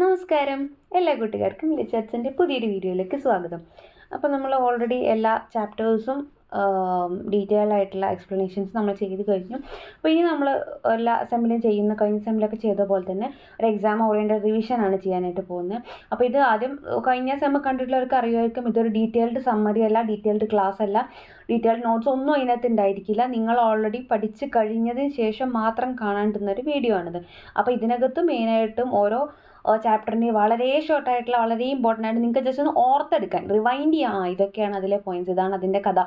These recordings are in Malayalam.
നമസ്കാരം, എല്ലാ കൂട്ടുകാർക്കും ലിച്ചച്ചൻ്റെ പുതിയൊരു വീഡിയോയിലേക്ക് സ്വാഗതം. അപ്പോൾ നമ്മൾ ഓൾറെഡി എല്ലാ ചാപ്റ്റേഴ്സും ഡീറ്റെയിൽ ആയിട്ടുള്ള എക്സ്പ്ലനേഷൻസ് നമ്മൾ ചെയ്ത് കഴിഞ്ഞു. അപ്പോൾ ഇനി നമ്മൾ എല്ലാ സെമ്മിലും കഴിഞ്ഞ സെമ്മിലൊക്കെ ചെയ്ത പോലെ തന്നെ ഒരു എക്സാം ഓറിയൻറ്റഡ് റിവിഷനാണ് ചെയ്യാനായിട്ട് പോകുന്നത്. അപ്പോൾ ഇത് ആദ്യം കഴിഞ്ഞ സെമ്മ് കണ്ടിട്ടുള്ളവർക്ക് അറിയുമായിരിക്കും, ഇതൊരു ഡീറ്റെയിൽഡ് സമ്മറി അല്ല, ഡീറ്റെയിൽഡ് ക്ലാസ് അല്ല, ഡീറ്റെയിൽഡ് നോട്ട്സ് ഒന്നും അതിനകത്ത് ഉണ്ടായിരിക്കില്ല. നിങ്ങൾ ഓൾറെഡി പഠിച്ച് കഴിഞ്ഞതിന് ശേഷം മാത്രം കാണാണ്ടുന്നൊരു വീഡിയോ ആണിത്. അപ്പോൾ ഇതിനകത്ത് മെയിനായിട്ടും ഓരോ ചാപ്റ്ററിന് വളരെ ഷോർട്ടായിട്ടുള്ള വളരെ ഇമ്പോർട്ടൻ്റ് ആയിട്ട് നിങ്ങൾക്ക് ജസ്റ്റ് ഒന്ന് ഓർത്തെടുക്കാൻ റിവൈൻഡ് ചെയ്യാം, ഇതൊക്കെയാണ് അതിലെ പോയിന്റ്സ്, ഇതാണ് അതിൻ്റെ കഥ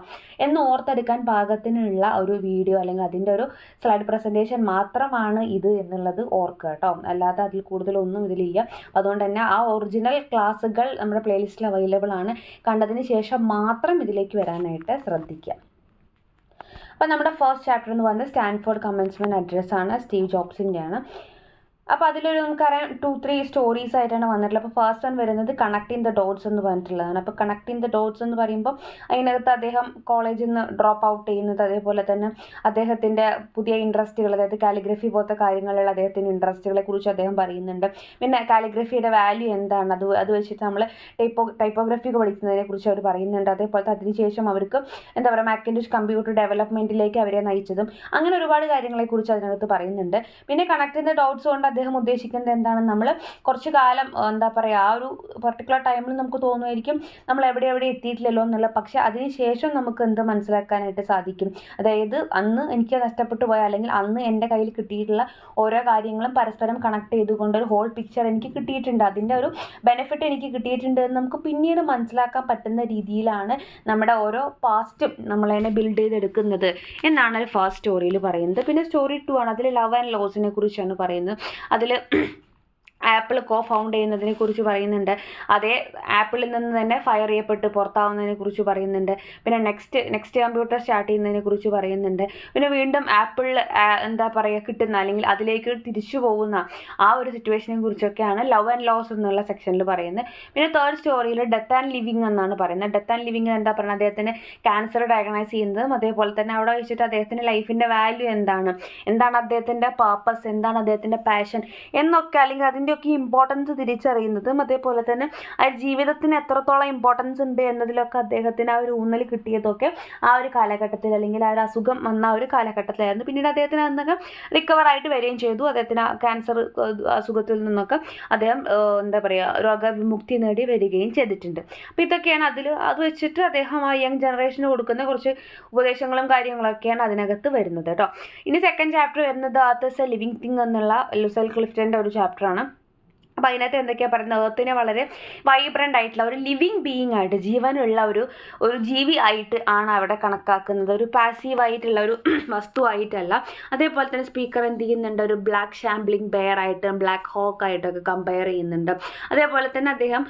എന്ന് ഓർത്തെടുക്കാൻ പാകത്തിനുള്ള ഒരു വീഡിയോ അല്ലെങ്കിൽ അതിൻ്റെ ഒരു സ്ലൈഡ് പ്രസൻറ്റേഷൻ മാത്രമാണ് ഇത് എന്നുള്ളത് ഓർക്കുക കേട്ടോ. അല്ലാതെ അതിൽ കൂടുതലൊന്നും ഇതിലില്ല. അതുകൊണ്ട് തന്നെ ആ ഒറിജിനൽ ക്ലാസ്സുകൾ നമ്മുടെ പ്ലേലിസ്റ്റിൽ അവൈലബിൾ ആണ്. കണ്ടതിന് ശേഷം മാത്രം ഇതിലേക്ക് വരാനായിട്ട് ശ്രദ്ധിക്കുക. അപ്പോൾ നമ്മുടെ ഫസ്റ്റ് ചാപ്റ്റർ എന്ന് പറയുന്നത് സ്റ്റാൻഫോർഡ് കമൻസ്മെൻറ്റ് അഡ്രസ്സാണ്, സ്റ്റീവ് ജോബ്സിൻ്റെയാണ്. അപ്പോൾ അതിലൊരു നമുക്കറിയാം 2-3 സ്റ്റോറീസ് ആയിട്ടാണ് വന്നിട്ടുള്ളത്. അപ്പോൾ ഫസ്റ്റ് വൺ വരുന്നത് കണക്റ്റിംഗ് ദ ഡോട്ട്സ് എന്ന് പറഞ്ഞിട്ടുള്ളതാണ്. അപ്പോൾ കണക്റ്റിംഗ് ദ ഡോട്ട്സ് എന്ന് പറയുമ്പോൾ അതിനകത്ത് അദ്ദേഹം കോളേജിൽ നിന്ന് ഡ്രോപ്പ് ഔട്ട് ചെയ്യുന്നത്, അതേപോലെ തന്നെ അദ്ദേഹത്തിൻ്റെ പുതിയ ഇൻട്രസ്റ്റുകൾ, അതായത് കാലിഗ്രഫി പോലത്തെ കാര്യങ്ങളിലുള്ള അദ്ദേഹത്തിൻ്റെ ഇൻട്രസ്റ്റുകളെ കുറിച്ച് അദ്ദേഹം പറയുന്നുണ്ട്. പിന്നെ കാലിഗ്രഫിയുടെ വാല്യൂ എന്താണ്, അത് വെച്ചിട്ട് നമ്മൾ ടൈപ്പോഗ്രഫി പഠിക്കുന്നതിനെ കുറിച്ച് അവർ പറയുന്നുണ്ട്. അതേപോലത്തെ അതിനുശേഷം അവർക്ക് എന്താ പറയുക മാക്കിൻടോഷ് കമ്പ്യൂട്ടർ ഡെവലപ്മെൻറ്റിലേക്ക് അവരെ നയിച്ചതും അങ്ങനെ ഒരുപാട് കാര്യങ്ങളെക്കുറിച്ച് അതിനകത്ത് പറയുന്നുണ്ട്. പിന്നെ കണക്റ്റിംഗ് ദ ഡോട്ട്സ് കൊണ്ട് അദ്ദേഹം ഉദ്ദേശിക്കുന്നത് എന്താണ്, നമ്മൾ കുറച്ച് കാലം എന്താ പറയുക ആ ഒരു പർട്ടിക്കുലർ ടൈമിൽ നമുക്ക് തോന്നുമായിരിക്കും നമ്മൾ എവിടെ എത്തിയിട്ടില്ലല്ലോ എന്നുള്ള, പക്ഷേ അതിനുശേഷം നമുക്ക് എന്ത് മനസ്സിലാക്കാനായിട്ട് സാധിക്കും, അതായത് അന്ന് എനിക്ക് നഷ്ടപ്പെട്ടു പോയ അല്ലെങ്കിൽ അന്ന് എൻ്റെ കയ്യിൽ കിട്ടിയിട്ടുള്ള ഓരോ കാര്യങ്ങളും പരസ്പരം കണക്ട് ചെയ്തുകൊണ്ട് ഒരു ഹോൾ പിക്ചർ എനിക്ക് കിട്ടിയിട്ടുണ്ട്, അതിൻ്റെ ഒരു ബെനിഫിറ്റ് എനിക്ക് കിട്ടിയിട്ടുണ്ട് എന്ന് നമുക്ക് പിന്നീട് മനസ്സിലാക്കാൻ പറ്റുന്ന രീതിയിലാണ് നമ്മുടെ ഓരോ പാസ്റ്റും നമ്മളതിനെ ബിൽഡ് ചെയ്തെടുക്കുന്നത് എന്നാണ് ഫസ്റ്റ് സ്റ്റോറിയിൽ പറയുന്നത്. പിന്നെ സ്റ്റോറി 2 ആണ്, അതിൽ ലവ് ആൻഡ് ലോസിനെ കുറിച്ചാണ് പറയുന്നത്. അതിൽ ആപ്പിൾ ഫൗണ്ട് ചെയ്യുന്നതിനെ കുറിച്ച് പറയുന്നുണ്ട്. അതേ ആപ്പിളിൽ നിന്ന് തന്നെ ഫയർ ചെയ്യപ്പെട്ട് പുറത്താവുന്നതിനെ കുറിച്ച് പറയുന്നുണ്ട്. പിന്നെ നെക്സ്റ്റ് കമ്പ്യൂട്ടർ സ്റ്റാർട്ട് ചെയ്യുന്നതിനെ കുറിച്ച് പറയുന്നുണ്ട്. പിന്നെ വീണ്ടും ആപ്പിളിൽ എന്താ പറയുക കിട്ടുന്ന അല്ലെങ്കിൽ അതിലേക്ക് തിരിച്ചു പോകുന്ന ആ ഒരു സിറ്റുവേഷനെ കുറിച്ചൊക്കെയാണ് ലവ് ആൻഡ് ലോസ് എന്നുള്ള സെക്ഷനിൽ പറയുന്നത്. പിന്നെ തേർഡ് സ്റ്റോറിയിൽ ഡെത്ത് ആൻഡ് ലിവിങ് എന്നാണ് പറയുന്നത്. ഡെത്ത് ആൻഡ് ലിവിങ് എന്താ പറയുന്നത്, അദ്ദേഹത്തിന് ക്യാൻസർ ഡയഗ്നൈസ് ചെയ്യുന്നതും അതേപോലെ തന്നെ അവിടെ വെച്ചിട്ട് അദ്ദേഹത്തിൻ്റെ ലൈഫിൻ്റെ വാല്യൂ എന്താണ് അദ്ദേഹത്തിൻ്റെ പർപ്പസ് എന്താണ്, അദ്ദേഹത്തിൻ്റെ പാഷൻ എന്നൊക്കെ, അല്ലെങ്കിൽ അതിൻ്റെ ഇമ്പോർട്ടൻസ് തിരിച്ചറിയുന്നതും അതേപോലെ തന്നെ ആ ജീവിതത്തിന് എത്രത്തോളം ഇമ്പോർട്ടൻസ് ഉണ്ട് എന്നതിലൊക്കെ അദ്ദേഹത്തിന് ആ ഒരു ഊന്നൽ കിട്ടിയതൊക്കെ ആ ഒരു കാലഘട്ടത്തിൽ അല്ലെങ്കിൽ ആ ഒരു അസുഖം വന്ന ഒരു കാലഘട്ടത്തിലായിരുന്നു. പിന്നീട് അദ്ദേഹത്തിന് അന്നൊക്കെ റിക്കവറായിട്ട് വരികയും ചെയ്തു. അദ്ദേഹത്തിന് ക്യാൻസർ അസുഖത്തിൽ നിന്നൊക്കെ അദ്ദേഹം എന്താ പറയുക രോഗവിമുക്തി നേടി വരികയും ചെയ്തിട്ടുണ്ട്. അപ്പോൾ ഇതൊക്കെയാണ് അത് വെച്ചിട്ട് അദ്ദേഹം ആ യങ് ജനറേഷന് കൊടുക്കുന്ന കുറച്ച് ഉപദേശങ്ങളും കാര്യങ്ങളൊക്കെയാണ് അതിനകത്ത് വരുന്നത് കേട്ടോ. ഇനി സെക്കൻഡ് ചാപ്റ്റർ വരുന്നത് ആർത്ത് എ ലിവിങ് തിങ് എന്നുള്ള ലുസൽ ക്ലിഫ്റ്റൻ്റെ ഒരു ചാപ്റ്ററാണ്. അപ്പോൾ അതിനകത്ത് എന്തൊക്കെയാണ് പറയുന്നത്, എർത്തിനെ വളരെ വൈബ്രൻ്റ് ആയിട്ടുള്ള ഒരു ലിവിങ് ബീയിങ് ആയിട്ട്, ജീവനുള്ള ഒരു ജീവി ആയിട്ട് ആണ് അവിടെ കണക്കാക്കുന്നത്, ഒരു പാസീവായിട്ടുള്ള ഒരു വസ്തുവായിട്ടല്ല. അതേപോലെ തന്നെ സ്പീക്കർ എന്ത് ചെയ്യുന്നുണ്ട്, ഒരു ബ്ലാക്ക് ഷാംബ്ലിങ് ബെയർ ആയിട്ട് ബ്ലാക്ക് ഹോക്ക് ആയിട്ടൊക്കെ കമ്പയർ ചെയ്യുന്നുണ്ട്. അതേപോലെ തന്നെ അദ്ദേഹം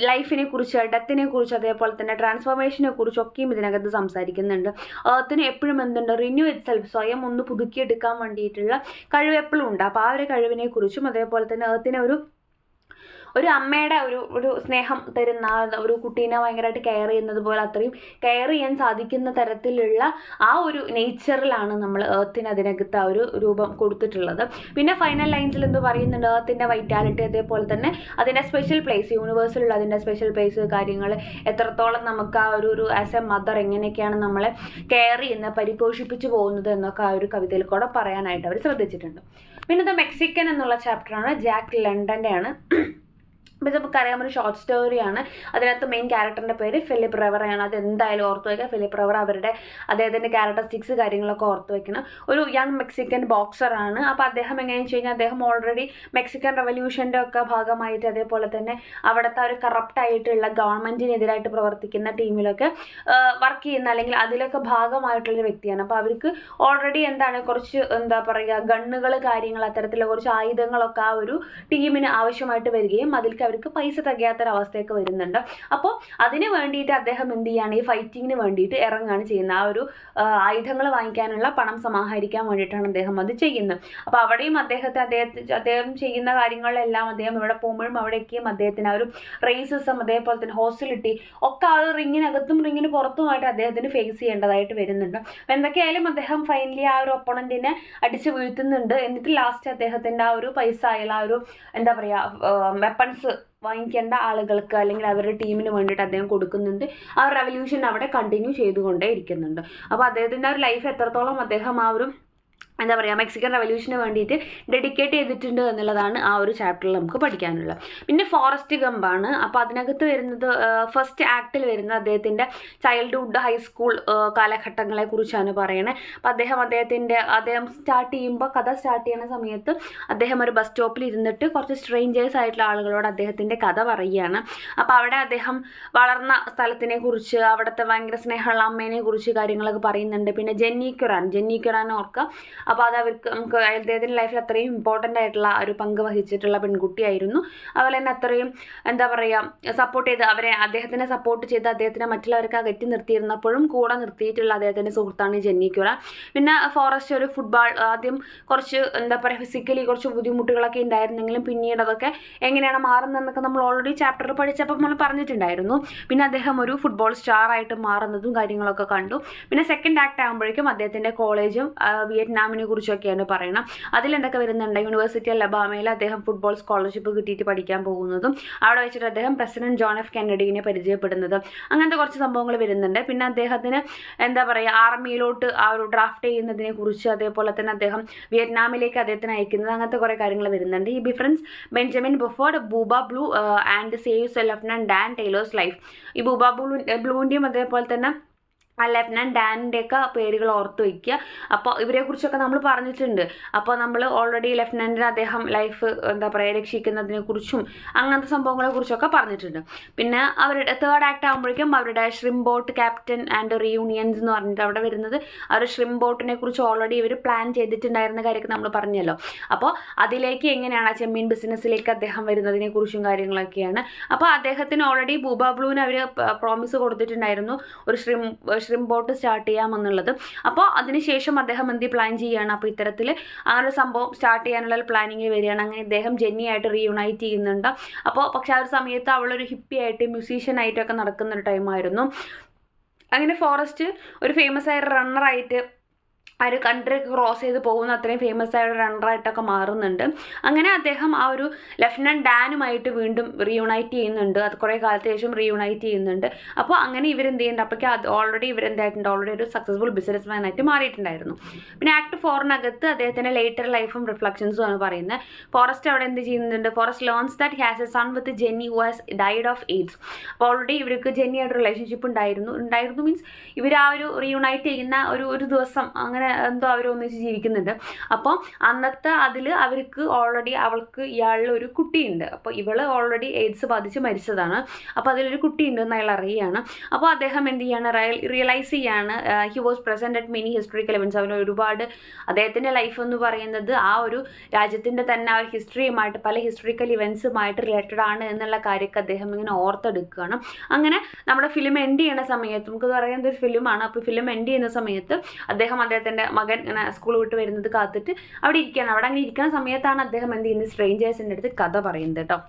ലൈഫിനെ കുറിച്ച്, ഡെത്തിനെ കുറിച്ച്, അതേപോലെ തന്നെ ട്രാൻസ്ഫോർമേഷനെ കുറിച്ചൊക്കെയും ഇതിനകത്ത് സംസാരിക്കുന്നുണ്ട്. എർത്തിന് എപ്പോഴും എന്തുണ്ട്, റിന്യൂ ഇറ്റ് സെൽഫ്, സ്വയം ഒന്ന് പുതുക്കിയെടുക്കാൻ വേണ്ടിയിട്ടുള്ള കഴിവ് എപ്പോഴും ഉണ്ട്. അപ്പോൾ ആ ഒരു കഴിവിനെ കുറിച്ചും അതേപോലെ തന്നെ എർത്തിനെ ഒരു അമ്മയുടെ ഒരു സ്നേഹം തരുന്ന ഒരു കുട്ടീനെ ഭയങ്കരമായിട്ട് കെയർ ചെയ്യുന്നത് പോലെ അത്രയും കെയർ ചെയ്യാൻ സാധിക്കുന്ന തരത്തിലുള്ള ആ ഒരു നേച്ചറിലാണ് നമ്മൾ എർത്തിന് അതിനകത്ത് ആ ഒരു രൂപം കൊടുത്തിട്ടുള്ളത്. പിന്നെ ഫൈനൽ ലൈൻസിൽ എന്ത് പറയുന്നുണ്ട്, എർത്തിൻ്റെ വൈറ്റാലിറ്റി, അതേപോലെ തന്നെ അതിൻ്റെ സ്പെഷ്യൽ പ്ലേസ്, യൂണിവേഴ്സിലുള്ള അതിൻ്റെ സ്പെഷ്യൽ പ്ലേസ്, കാര്യങ്ങൾ എത്രത്തോളം നമുക്ക് ആ ഒരു ആസ് എ മദർ എങ്ങനെയൊക്കെയാണ് നമ്മളെ കെയർ ചെയ്യുന്നത്, പരിപോഷിപ്പിച്ചു പോകുന്നത് എന്നൊക്കെ ആ ഒരു കവിതയിൽ കൂടെ പറയാനായിട്ട് അവർ ശ്രദ്ധിച്ചിട്ടുണ്ട്. പിന്നെ ഇത് മെക്സിക്കൻ എന്നുള്ള ചാപ്റ്ററാണ്, ജാക്ക് ലണ്ടൻ്റെയാണ്. അപ്പോൾ നമുക്കറിയാം ഒരു ഷോർട്ട് സ്റ്റോറിയാണ്. അതിനകത്ത് മെയിൻ ക്യാരക്ടറിൻ്റെ പേര് ഫിലിപ്പ് റെവറയാണ്. അത് എന്തായാലും ഓർത്ത് വയ്ക്കുക. ഫിലിപ്പ് റെവർ അദ്ദേഹത്തിൻ്റെ ക്യാരക്ടറിസ്റ്റിക്സ് കാര്യങ്ങളൊക്കെ ഓർത്ത് വയ്ക്കണം. ഒരു യങ് മെക്സിക്കൻ ബോക്സറാണ്. അപ്പോൾ അദ്ദേഹം എങ്ങനെയാണെന്ന് വെച്ച് കഴിഞ്ഞാൽ അദ്ദേഹം ഓൾറെഡി മെക്സിക്കൻ റെവല്യൂഷൻ്റെ ഒക്കെ ഭാഗമായിട്ട്, അതേപോലെ തന്നെ അവിടുത്തെ ഒരു കറപ്റ്റായിട്ടുള്ള ഗവൺമെൻറ്റിനെതിരായിട്ട് പ്രവർത്തിക്കുന്ന ടീമിലൊക്കെ വർക്ക് ചെയ്യുന്ന അല്ലെങ്കിൽ അതിലൊക്കെ ഭാഗമായിട്ടുള്ളൊരു വ്യക്തിയാണ്. അപ്പോൾ അവർക്ക് ഓൾറെഡി കുറച്ച് എന്താ പറയുക ഗണ്ണുകൾ കാര്യങ്ങൾ അത്തരത്തിലുള്ള കുറച്ച് ആയുധങ്ങളൊക്കെ ആ ഒരു ടീമിന് ആവശ്യമായിട്ട് വരികയും അതിൽ ആകുമ്പോഴേക്കും അവർക്ക് പൈസ തികയാത്തൊരവസ്ഥയൊക്കെ വരുന്നുണ്ട്. അപ്പോൾ അതിന് വേണ്ടിയിട്ട് അദ്ദേഹം എന്ത് ചെയ്യുകയാണ്, ഈ ഫൈറ്റിങ്ങിന് വേണ്ടിയിട്ട് ഇറങ്ങുകയാണ് ചെയ്യുന്നത്. ആ ഒരു ആയുധങ്ങൾ വാങ്ങിക്കാനുള്ള പണം സമാഹരിക്കാൻ വേണ്ടിയിട്ടാണ് അദ്ദേഹം അത് ചെയ്യുന്നത്. അപ്പോൾ അവിടെയും അദ്ദേഹം ചെയ്യുന്ന കാര്യങ്ങളിലെല്ലാം അദ്ദേഹം ഇവിടെ പോകുമ്പോഴും അവിടേക്കും അദ്ദേഹത്തിന് ആ ഒരു റേസിസം, അതേപോലെ തന്നെ ഹോസ്റ്റിലിറ്റി ഒക്കെ ആ ഒരു റിങ്ങിനകത്തും റിങ്ങിന് പുറത്തുമായിട്ട് അദ്ദേഹത്തിന് ഫേസ് ചെയ്യേണ്ടതായിട്ട് വരുന്നുണ്ട്. അപ്പോൾ എന്തൊക്കെയായാലും അദ്ദേഹം ഫൈനലി ആ ഒരു ഒപ്പണന്റിനെ അടിച്ച് വീഴ്ത്തുന്നുണ്ട്. എന്നിട്ട് ലാസ്റ്റ് അദ്ദേഹത്തിൻ്റെ ആ ഒരു പൈസ ആയാലും ആ ഒരു എന്താ പറയുക വെപ്പൺസ് വാങ്ങിക്കേണ്ട ആളുകൾക്ക് അല്ലെങ്കിൽ അവരുടെ ടീമിന് വേണ്ടിയിട്ട് അദ്ദേഹം കൊടുക്കുന്നുണ്ട്. ആ ഒരു റെവല്യൂഷൻ അവിടെ കണ്ടിന്യൂ ചെയ്തുകൊണ്ടേ ഇരിക്കുന്നുണ്ട്. അപ്പോൾ അദ്ദേഹത്തിൻ്റെ ആ ഒരു ലൈഫ് എത്രത്തോളം അദ്ദേഹം ആ ഒരു എന്താ പറയുക മെക്സിക്കൻ റെവല്യൂഷന് വേണ്ടിയിട്ട് ഡെഡിക്കേറ്റ് ചെയ്തിട്ടുണ്ട് എന്നുള്ളതാണ് ആ ഒരു ചാപ്റ്ററിൽ നമുക്ക് പഠിക്കാനുള്ളത്. പിന്നെ ഫോറസ്റ്റ് ഗംപാണ്. അപ്പോൾ അതിനകത്ത് വരുന്നത് ഫസ്റ്റ് ആക്ടിൽ വരുന്ന അദ്ദേഹത്തിൻ്റെ ചൈൽഡ്ഹുഡ് ഹൈസ്കൂൾ കാലഘട്ടങ്ങളെ കുറിച്ചാണ് പറയണത്. അപ്പോൾ അദ്ദേഹം സ്റ്റാർട്ട് ചെയ്യുമ്പോൾ, കഥ സ്റ്റാർട്ട് ചെയ്യുന്ന സമയത്ത് അദ്ദേഹം ഒരു ബസ് സ്റ്റോപ്പിൽ ഇരുന്നിട്ട് കുറച്ച് സ്ട്രേഞ്ചേഴ്സ് ആയിട്ടുള്ള ആളുകളോട് അദ്ദേഹത്തിൻ്റെ കഥ പറയുകയാണ്. അപ്പോൾ അവിടെ അദ്ദേഹം വളർന്ന സ്ഥലത്തിനെ കുറിച്ച്, അവിടുത്തെ ഭയങ്കര സ്നേഹമുള്ള അമ്മേനെ കുറിച്ച് കാര്യങ്ങളൊക്കെ പറയുന്നുണ്ട്. പിന്നെ ജെന്നി ക്യുറാൻ ഓർക്കുക. അപ്പോൾ അത് നമുക്ക് അദ്ദേഹത്തിൻ്റെ ലൈഫിൽ അത്രയും ഇമ്പോർട്ടൻ്റ് ആയിട്ടുള്ള ഒരു പങ്ക് വഹിച്ചിട്ടുള്ള പെൺകുട്ടിയായിരുന്നു. അതുപോലെ തന്നെ അത്രയും എന്താ പറയുക സപ്പോർട്ട് ചെയ്ത് അദ്ദേഹത്തിനെ സപ്പോർട്ട് ചെയ്ത് അദ്ദേഹത്തിനെ മറ്റുള്ളവർക്ക് അകറ്റി നിർത്തിയിരുന്നപ്പോഴും കൂടെ നിർത്തിയിട്ടുള്ള അദ്ദേഹത്തിൻ്റെ സുഹൃത്താണ് ജെന്നി ക്യുറാൻ. പിന്നെ ഫോറസ്റ്റ് ഒരു ഫുട്ബോൾ ആദ്യം കുറച്ച് എന്താ പറയുക ഫിസിക്കലി കുറച്ച് ബുദ്ധിമുട്ടുകളൊക്കെ ഉണ്ടായിരുന്നെങ്കിലും പിന്നീട് അതൊക്കെ എങ്ങനെയാണ് മാറുന്നതെന്നൊക്കെ നമ്മൾ ഓൾറെഡി ചാപ്റ്റർ പഠിച്ചപ്പോൾ നമ്മൾ പറഞ്ഞിട്ടുണ്ടായിരുന്നു. പിന്നെ അദ്ദേഹം ഒരു ഫുട്ബോൾ സ്റ്റാർ ആയിട്ട് മാറുന്നതും കാര്യങ്ങളൊക്കെ കണ്ടു. പിന്നെ സെക്കൻഡ് ആക്ട് ആകുമ്പോഴേക്കും അദ്ദേഹത്തിൻ്റെ കോളേജും വിയറ്റ്നാമിനെ കുറിച്ചൊക്കെയാണ് പറയണം. അതിലെന്തൊക്കെ വരുന്നുണ്ട്, യൂണിവേഴ്സിറ്റി അലബാമയിൽ അദ്ദേഹം ഫുട്ബോൾ സ്കോളർഷിപ്പ് കിട്ടിയിട്ട് പഠിക്കാൻ പോകുന്നതും അവിടെ വെച്ചിട്ട് അദ്ദേഹം പ്രസിഡന്റ് ജോൺ എഫ് കെന്നഡിനെ പരിചയപ്പെടുന്നതും അങ്ങനത്തെ കുറച്ച് സംഭവങ്ങൾ വരുന്നുണ്ട്. പിന്നെ അദ്ദേഹത്തിന് എന്താ പറയുക ആർമിയിലോട്ട് ആ ഒരു ഡ്രാഫ്റ്റ് ചെയ്യുന്നതിനെ കുറിച്ച്, അതേപോലെ തന്നെ അദ്ദേഹം വിയറ്റ്നാമിലേക്ക് അദ്ദേഹത്തിന് അയക്കുന്നത്, അങ്ങനത്തെ കുറേ കാര്യങ്ങൾ വരുന്നുണ്ട്. ഈ befriends Benjamin Buford Bubba Blue and saves lieutenant Dan Taylor's life. ഈ ബൂബ ബ്ലൂവിൻ്റെയും അതേപോലെ തന്നെ ആ ലെഫ്റ്റനന്റ് ഡാനിൻ്റെയൊക്കെ പേരുകൾ ഓർത്ത് വയ്ക്കുക. അപ്പോൾ ഇവരെക്കുറിച്ചൊക്കെ നമ്മൾ പറഞ്ഞിട്ടുണ്ട്. അപ്പോൾ നമ്മൾ ഓൾറെഡി ലെഫ്റ്റനൻറ്റിന് അദ്ദേഹം ലൈഫ് എന്താ പറയുക രക്ഷിക്കുന്നതിനെ കുറിച്ചും അങ്ങനത്തെ സംഭവങ്ങളെ കുറിച്ചൊക്കെ പറഞ്ഞിട്ടുണ്ട്. പിന്നെ അവരുടെ തേർഡ് ആക്ട് ആകുമ്പോഴേക്കും അവരുടെ ഷ്രിം ബോട്ട് ക്യാപ്റ്റൻ ആൻഡ് റീയൂണിയൻസ് എന്ന് പറഞ്ഞിട്ട് അവിടെ വരുന്നത് ആ ഒരു ഷ്രിം ബോട്ടിനെ കുറിച്ച് ഓൾറെഡി ഇവർ പ്ലാൻ ചെയ്തിട്ടുണ്ടായിരുന്ന കാര്യമൊക്കെ നമ്മൾ പറഞ്ഞല്ലോ. അപ്പോൾ അതിലേക്ക് എങ്ങനെയാണ് ആ ചെമ്മീൻ ബിസിനസ്സിലേക്ക് അദ്ദേഹം വരുന്നതിനെ കുറിച്ചും കാര്യങ്ങളൊക്കെയാണ്. അപ്പോൾ അദ്ദേഹത്തിന് ഓൾറെഡി ബൂബ ബ്ലൂവിന് അവർ പ്രോമിസ് കൊടുത്തിട്ടുണ്ടായിരുന്നു ഒരു ഷ്രിം ബോട്ട് സ്റ്റാർട്ട് ചെയ്യാമെന്നുള്ളത്. അപ്പോൾ അതിനുശേഷം അദ്ദേഹം എന്ത് പ്ലാൻ ചെയ്യുകയാണ്, അപ്പോൾ ഇത്തരത്തിൽ അങ്ങനെ ഒരു സംഭവം സ്റ്റാർട്ട് ചെയ്യാനുള്ള പ്ലാനിങ്ങിൽ വരികയാണ്. അങ്ങനെ ഇദ്ദേഹം ജെന്നിയായിട്ട് റീയൂണൈറ്റ് ചെയ്യുന്നുണ്ട്. അപ്പോൾ പക്ഷെ ആ ഒരു സമയത്ത് അവളൊരു ഹിപ്പി ആയിട്ട് മ്യൂസീഷ്യൻ ആയിട്ടൊക്കെ നടക്കുന്ന ഒരു ടൈമായിരുന്നു. അങ്ങനെ ഫോറസ്റ്റ് ഒരു ഫേമസ് ആയ റണ്ണറായിട്ട് ആ ഒരു കൺട്രി ക്രോസ് ചെയ്ത് പോകുന്ന അത്രയും ഫേമസ് ആയ ഒരു റണ്ണറായിട്ടൊക്കെ മാറുന്നുണ്ട്. അങ്ങനെ അദ്ദേഹം ആ ഒരു ലെഫ്റ്റനന്റ് ഡാനുമായിട്ട് വീണ്ടും റീയൂണൈറ്റ് ചെയ്യുന്നുണ്ട്. അത് കുറേ കാലത്തിന് ശേഷം റീയൂണൈറ്റ് ചെയ്യുന്നുണ്ട്. അപ്പോൾ അങ്ങനെ ഇവരെന്ത് ചെയ്യുന്നുണ്ട്, അപ്പോഴേക്കും അത് ഓൾറെഡി ഇവരെന്തായിട്ടുണ്ട്, ഓൾറെഡി ഒരു സക്സസ്ഫുൾ ബിസിനസ് മാൻ ആയിട്ട് മാറിയിട്ടുണ്ടായിരുന്നു. പിന്നെ ആക്ട് 4 അദ്ദേഹത്തിൻ്റെ ലേറ്റർ ലൈഫും റിഫ്ലക്ഷൻസും ആണ് പറയുന്നത്. ഫോറസ്റ്റ് അവിടെ എന്ത് ചെയ്യുന്നുണ്ട്, forest learns that has a son with Jenny who has died of AIDS. അപ്പോൾ ഓൾറെഡി ഇവർക്ക് ജെന്നിയായിട്ട് റിലേഷൻഷിപ്പ് ഉണ്ടായിരുന്നു മീൻസ് ഇവർ ആ ഒരു റീയൂണൈറ്റ് ചെയ്യുന്ന ഒരു ദിവസം അങ്ങനെ എന്തോ അവർ ഒന്നിച്ച് ജീവിക്കുന്നുണ്ട്. അപ്പോൾ അന്നത്തെ അതിൽ അവർക്ക് ഓൾറെഡി അവൾക്ക് ഇയാളിൽ ഒരു കുട്ടിയുണ്ട്. അപ്പോൾ ഇവൾ ഓൾറെഡി എയ്ഡ്സ് ബാധിച്ച് മരിച്ചതാണ്. അപ്പോൾ അതിലൊരു കുട്ടിയുണ്ട് എന്ന് അയാൾ അറിയുകയാണ്. അപ്പോൾ അദ്ദേഹം എന്ത് ചെയ്യാണ്, റിയലൈസ് ചെയ്യാണ് he was present at many historical events. അവന് ഒരുപാട് അദ്ദേഹത്തിൻ്റെ ലൈഫ് എന്ന് പറയുന്നത് ആ ഒരു രാജ്യത്തിൻ്റെ തന്നെ ആ ഒരു ഹിസ്റ്ററിയുമായിട്ട് പല ഹിസ്റ്ററിക്കൽ ഇവൻറ്റ്സുമായിട്ട് റിലേറ്റഡ് ആണ് എന്നുള്ള കാര്യമൊക്കെ അദ്ദേഹം ഇങ്ങനെ ഓർത്തെടുക്കുകയാണ്. അങ്ങനെ നമ്മുടെ ഫിലിം എൻഡ് ചെയ്യുന്ന സമയത്ത് നമുക്ക് പറയുന്നത് ഒരു ഫിലിമാണ്. അപ്പോൾ ഫിലിം എൻഡ് ചെയ്യുന്ന സമയത്ത് അദ്ദേഹത്തിൻ്റെ മകൻ ഇങ്ങനെ സ്കൂൾ വിട്ട് വരുന്നത് കാത്തിട്ട് അവിടെ ഇരിക്കുകയാണ്. അവിടെ അങ്ങനെ ഇരിക്കുന്ന സമയത്താണ് അദ്ദേഹം എന്ത് ചെയ്യുന്നത്, സ്ട്രേഞ്ചേഴ്സിൻ്റെ അടുത്ത് കഥ പറയുന്നത് കേട്ടോ.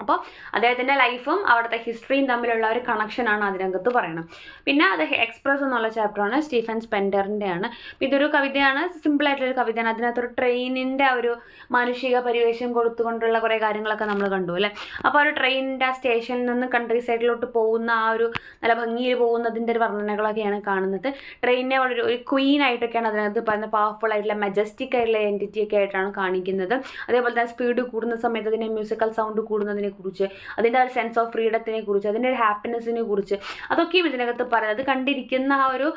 അപ്പോൾ അദ്ദേഹത്തിൻ്റെ ലൈഫും അവിടുത്തെ ഹിസ്റ്ററിയും തമ്മിലുള്ള ഒരു കണക്ഷനാണ് അതിനകത്ത് പറയണം. പിന്നെ അത് എക്സ്പ്രസ് എന്നുള്ള ചാപ്റ്ററാണ്, സ്റ്റീഫൻ സ്പെൻഡറിൻ്റെയാണ്. ഇതൊരു കവിതയാണ്, സിമ്പിളായിട്ടുള്ളൊരു കവിതയാണ്. അതിനകത്തൊരു ട്രെയിനിൻ്റെ ഒരു മാനുഷിക പരിവേഷം കൊടുത്തുകൊണ്ടുള്ള കുറേ കാര്യങ്ങളൊക്കെ നമ്മൾ കണ്ടു അല്ലേ. അപ്പോൾ ഒരു ട്രെയിനിൻ്റെ ആ സ്റ്റേഷനിൽ നിന്ന് കൺട്രി സൈഡിലോട്ട് പോകുന്ന ആ ഒരു നല്ല ഭംഗിയിൽ പോകുന്നതിൻ്റെ ഒരു വർണ്ണനകളൊക്കെയാണ് കാണുന്നത്. ട്രെയിനിനെ വളരെ ഒരു ക്വീൻ ആയിട്ടൊക്കെയാണ് അതിനകത്ത് പറയുന്നത്, പവർഫുൾ ആയിട്ടുള്ള മെജസ്റ്റിക് ആയിട്ടുള്ള എൻറ്റിറ്റി ഒക്കെ ആയിട്ടാണ് കാണിക്കുന്നത്. അതേപോലെ തന്നെ സ്പീഡ് കൂടുന്ന സമയത്ത് അതിൻ്റെ മ്യൂസിക്കൽ സൗണ്ട് കൂടുന്നതിനെ കുറിച്ച്, അതിൻ്റെ ഒരു സെൻസ് ഓഫ് ഫ്രീഡത്തിനെ കുറിച്ച്, അതിൻ്റെ ഒരു ഹാപ്പിനെസ്സിനെ കുറിച്ച് അതൊക്കെയും ഇതിനകത്ത് പറയുന്നത്. അത് കണ്ടിരിക്കുന്ന ആ ഒരു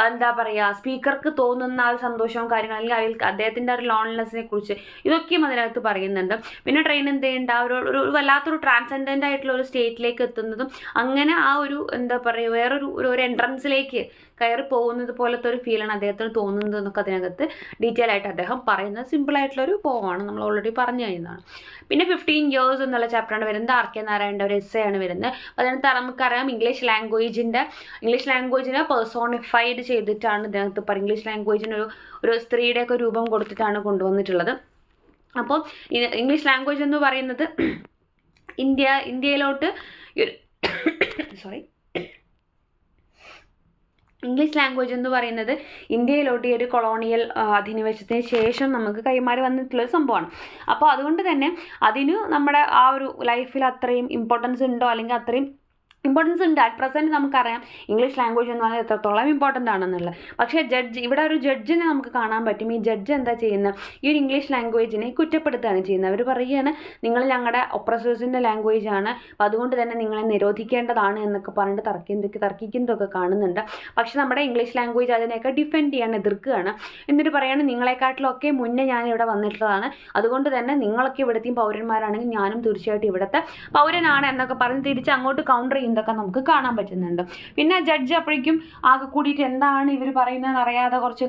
എന്താ പറയുക സ്പീക്കർക്ക് തോന്നുന്ന ആ ഒരു സന്തോഷവും കാര്യങ്ങളും അല്ലെങ്കിൽ അദ്ദേഹത്തിൻ്റെ ഒരു ലോൺലിനെസ്സിനെ കുറിച്ച് ഇതൊക്കെയും അതിനകത്ത് പറയുന്നുണ്ട്. പിന്നെ ട്രെയിൻ എന്ത് ചെയ്യേണ്ട ഒരു വല്ലാത്തൊരു ട്രാൻസെൻഡൻ്റ് ആയിട്ടുള്ള ഒരു സ്റ്റേറ്റിലേക്ക് എത്തുന്നതും അങ്ങനെ ആ ഒരു എന്താ പറയുക വേറൊരു എൻട്രൻസിലേക്ക് കയറി പോകുന്നത് പോലത്തെ ഒരു ഫീലാണ് അദ്ദേഹത്തിന് തോന്നുന്നത് എന്നൊക്കെ അതിനകത്ത് ഡീറ്റെയിൽ ആയിട്ട് അദ്ദേഹം പറയുന്നത്. സിമ്പിളായിട്ടുള്ളൊരു പോവാണ്, നമ്മൾ ഓൾറെഡി പറഞ്ഞു കഴിഞ്ഞതാണ്. പിന്നെ 15 years എന്നുള്ള ചാപ്റ്ററാണ് വരുന്നത്. ആർ.കെ. നാരായണൻ്റെ ഒരു എസ്സേ ആണ് വരുന്നത്. അതിനകത്ത് നമുക്കറിയാം ഇംഗ്ലീഷ് ലാംഗ്വേജിനെ പേഴ്സോണിഫൈഡ് ചെയ്തിട്ടാണ് ഇതിനകത്ത് ഇംഗ്ലീഷ് ലാംഗ്വേജിന് ഒരു സ്ത്രീയുടെയൊക്കെ രൂപം കൊടുത്തിട്ടാണ് കൊണ്ടുവന്നിട്ടുള്ളത്. അപ്പോൾ ഇംഗ്ലീഷ് ലാംഗ്വേജ് എന്ന് പറയുന്നത് ഇന്ത്യയിലോട്ട് ഇംഗ്ലീഷ് ലാംഗ്വേജ് എന്ന് പറയുന്നത് ഇന്ത്യയിലോട്ട് ഈ ഒരു കൊളോണിയൽ അധിനിവേശത്തിന് ശേഷം നമുക്ക് കൈമാറി വന്നിട്ടുള്ളൊരു സംഭവമാണ്. അപ്പോൾ അതുകൊണ്ട് തന്നെ അതിന് നമ്മുടെ ആ ഒരു ലൈഫിൽ അത്രയും ഇമ്പോർട്ടൻസ് ഉണ്ടോ, അല്ലെങ്കിൽ അത്രയും ഇമ്പോർട്ടൻസ് ഉണ്ട്. അറ്റ് പ്രസൻറ്റ് നമുക്കറിയാം ഇംഗ്ലീഷ് ലാംഗ്വേജ് എന്ന് പറഞ്ഞാൽ എത്രത്തോളം ഇമ്പോർട്ടൻ്റ് ആണെന്നുള്ളത്. പക്ഷേ ഇവിടെ ഒരു ജഡ്ജിനെ നമുക്ക് കാണാൻ പറ്റും. ഈ ജഡ്ജ് എന്താ ചെയ്യുന്നത്, ഈ ഒരു ഇംഗ്ലീഷ് ലാംഗ്വേജിനെ കുറ്റപ്പെടുത്തുകയാണ് ചെയ്യുന്നത്. അവർ പറയുകയാണ് നിങ്ങൾ ഞങ്ങളുടെ ഒപ്രസേഴ്സിൻ്റെ ലാംഗ്വേജ് ആണ്, അപ്പോൾ അതുകൊണ്ട് തന്നെ നിങ്ങളെ നിരോധിക്കേണ്ടതാണ് എന്നൊക്കെ പറഞ്ഞിട്ട് തർക്കിക്കുന്നതൊക്കെ കാണുന്നുണ്ട്. പക്ഷേ നമ്മുടെ ഇംഗ്ലീഷ് ലാംഗ്വേജ് അതിനെയൊക്കെ ഡിഫെൻഡ് ചെയ്യാൻ എതിർക്കുകയാണ്. എന്നിട്ട് പറയുകയാണ് നിങ്ങളെക്കാട്ടിലൊക്കെ മുന്നേ ഞാനിവിടെ വന്നിട്ടുള്ളതാണ്, അതുകൊണ്ട് തന്നെ നിങ്ങളൊക്കെ ഇവിടുത്തെയും പൗരന്മാരാണെങ്കിൽ ഞാനും തീർച്ചയായിട്ടും ഇവിടുത്തെ പൗരനാണ് എന്നൊക്കെ പറഞ്ഞ് തിരിച്ച് അങ്ങോട്ട് കൗണ്ടർ ചെയ്യുന്നതൊക്കെ നമുക്ക് കാണാൻ പറ്റുന്നുണ്ട്. പിന്നെ ജഡ്ജ് അപ്പോഴേക്കും ആകെ കൂടിയിട്ട് എന്താണ് ഇവർ പറയുന്നതെന്ന് അറിയാതെ കുറച്ച്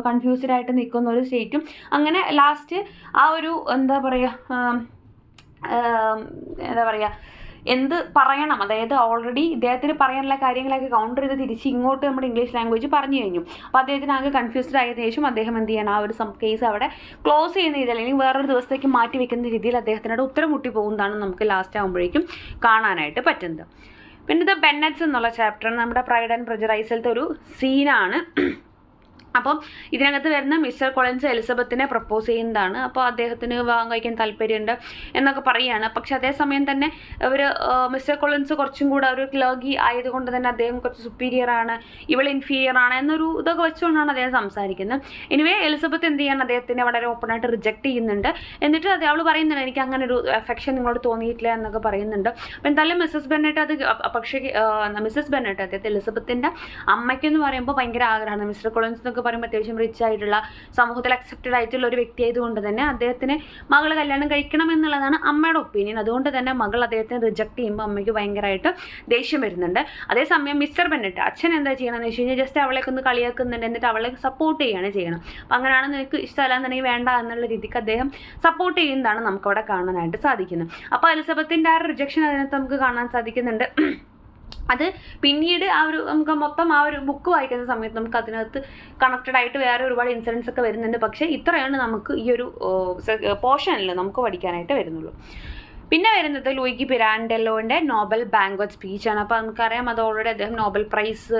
കൺഫ്യൂസ്ഡ് ആയിട്ട് നിൽക്കുന്ന ഒരു സ്റ്റേറ്റും. അങ്ങനെ ലാസ്റ്റ് ആ ഒരു എന്താ പറയുക എന്ത് പറയണം, അതായത് ഓൾറെഡി ഇദ്ദേഹത്തിന് പറയാനുള്ള കാര്യങ്ങളൊക്കെ കൗണ്ടർ ചെയ്ത് തിരിച്ച് ഇങ്ങോട്ട് നമ്മുടെ ഇംഗ്ലീഷ് ലാംഗ്വേജ് പറഞ്ഞു കഴിഞ്ഞു. അപ്പോൾ അദ്ദേഹത്തിന് ആകെ കൺഫ്യൂസ്ഡ് ആയതിനു ശേഷം അദ്ദേഹം എന്ത് ചെയ്യണം, ആ ഒരു കേസ് അവിടെ ക്ലോസ് ചെയ്യുന്ന രീതിയിൽ അല്ലെങ്കിൽ വേറൊരു ദിവസത്തേക്ക് മാറ്റി വെക്കുന്ന രീതിയിൽ അദ്ദേഹത്തിനോട് ഉത്തരം മുട്ടി പോകുന്നതാണ് നമുക്ക് ലാസ്റ്റ് ആകുമ്പോഴേക്കും കാണാനായിട്ട് പറ്റുന്നത്. പിന്നെ ഇത് ബെന്നറ്റ്സ് എന്നുള്ള ചാപ്റ്റർ നമ്മുടെ പ്രൈഡ് ആൻഡ് പ്രെജുഡൈസിലത്തെ ഒരു സീനാണ്. അപ്പം ഇതിനകത്ത് വരുന്ന മിസ്റ്റർ കൊളിൻസ് എലിസബത്തിനെ പ്രപ്പോസ് ചെയ്യുന്നതാണ്. അപ്പോൾ അദ്ദേഹത്തിന് വിവാഹം കഴിക്കാൻ താല്പര്യമുണ്ട് എന്നൊക്കെ പറയുകയാണ്. പക്ഷെ അതേസമയം തന്നെ മിസ്റ്റർ കൊളിൻസ് കുറച്ചും കൂടെ ഒരു ക്ലർഗി ആയതുകൊണ്ട് തന്നെ അദ്ദേഹം കുറച്ച് സുപ്പീരിയർ ആണ്, ഇവൾ ഇൻഫീരിയർ ആണ് എന്നൊരു ഇതൊക്കെ വെച്ചുകൊണ്ടാണ് അദ്ദേഹം സംസാരിക്കുന്നത്. എനിവേ എലിസബത്ത് എന്ത് ചെയ്യണം, അദ്ദേഹത്തിനെ വളരെ ഓപ്പണായിട്ട് റിജക്റ്റ് ചെയ്യുന്നുണ്ട്. എന്നിട്ട് അവൾ പറയുന്നുണ്ട് എനിക്ക് അങ്ങനെ ഒരു അഫെക്ഷൻ നിങ്ങളോട് തോന്നിയിട്ടില്ല എന്നൊക്കെ പറയുന്നുണ്ട്. അപ്പോൾ എന്തായാലും മിസ്സസ് ബെന്നറ്റ് അദ്ദേഹത്തെ എലിസബത്തിൻ്റെ അമ്മയ്ക്കെന്ന് പറയുമ്പോൾ ഭയങ്കര ആഗ്രഹമാണ്. മിസ്റ്റർ കൊളിൻസ് എന്നൊക്കെ പറയുമ്പോൾ അത്യാവശ്യം റിച്ച് ആയിട്ടുള്ള സമൂഹത്തിൽ അക്സെപ്റ്റഡ് ആയിട്ടുള്ള ഒരു വ്യക്തി ആയതുകൊണ്ട് തന്നെ അദ്ദേഹത്തിന് മകൾ കല്യാണം കഴിക്കണം എന്നുള്ളതാണ് അമ്മയുടെ ഒപ്പീനിയൻ. അതുകൊണ്ട് തന്നെ മകൾ അദ്ദേഹത്തിന് റിജക്ട് ചെയ്യുമ്പോൾ അമ്മയ്ക്ക് ഭയങ്കരമായിട്ട് ദേഷ്യം വരുന്നുണ്ട്. അതേസമയം മിസ്റ്റർ ബെന്നറ്റ് അച്ഛൻ എന്താ ചെയ്യണമെന്ന് വെച്ച് കഴിഞ്ഞാൽ ജസ്റ്റ് അവളേക്ക് ഒന്ന് കളിയാക്കുന്നുണ്ട്, എന്നിട്ട് അവളെ സപ്പോർട്ട് ചെയ്യുകയാണ് ചെയ്യണം. അപ്പം അങ്ങനെയാണ് നിനക്ക് ഇഷ്ടമല്ലാന്നുണ്ടെങ്കിൽ വേണ്ട എന്നുള്ള രീതിക്ക് അദ്ദേഹം സപ്പോർട്ട് ചെയ്യുന്നതാണ് നമുക്കവിടെ കാണാനായിട്ട് സാധിക്കുന്നത്. അപ്പോൾ എലിസബത്തിൻ്റെ ആ റിജക്ഷൻ അതിനകത്ത് നമുക്ക് കാണാൻ സാധിക്കുന്നുണ്ട്. അത് പിന്നീട് നമുക്ക് മൊത്തം ആ ഒരു ബുക്ക് വായിക്കുന്ന സമയത്ത് നമുക്ക് അതിനകത്ത് കണക്റ്റഡ് ആയിട്ട് വേറെ ഒരുപാട് ഇൻസിഡൻസ് ഒക്കെ വരുന്നുണ്ട്. പക്ഷേ ഇത്രയാണ് നമുക്ക് ഈ ഒരു പോർഷനിൽ നമുക്ക് പഠിക്കാനായിട്ട് വരുന്നുള്ളൂ. പിന്നെ വരുന്നത് ലൂയിഗി പിരാൻഡെല്ലോൻ്റെ നോബൽ ബാങ്ക്വറ്റ് സ്പീച്ചാണ്. അപ്പോൾ നമുക്കറിയാം അത് ഓൾറെഡി അദ്ദേഹം നോബൽ പ്രൈസ്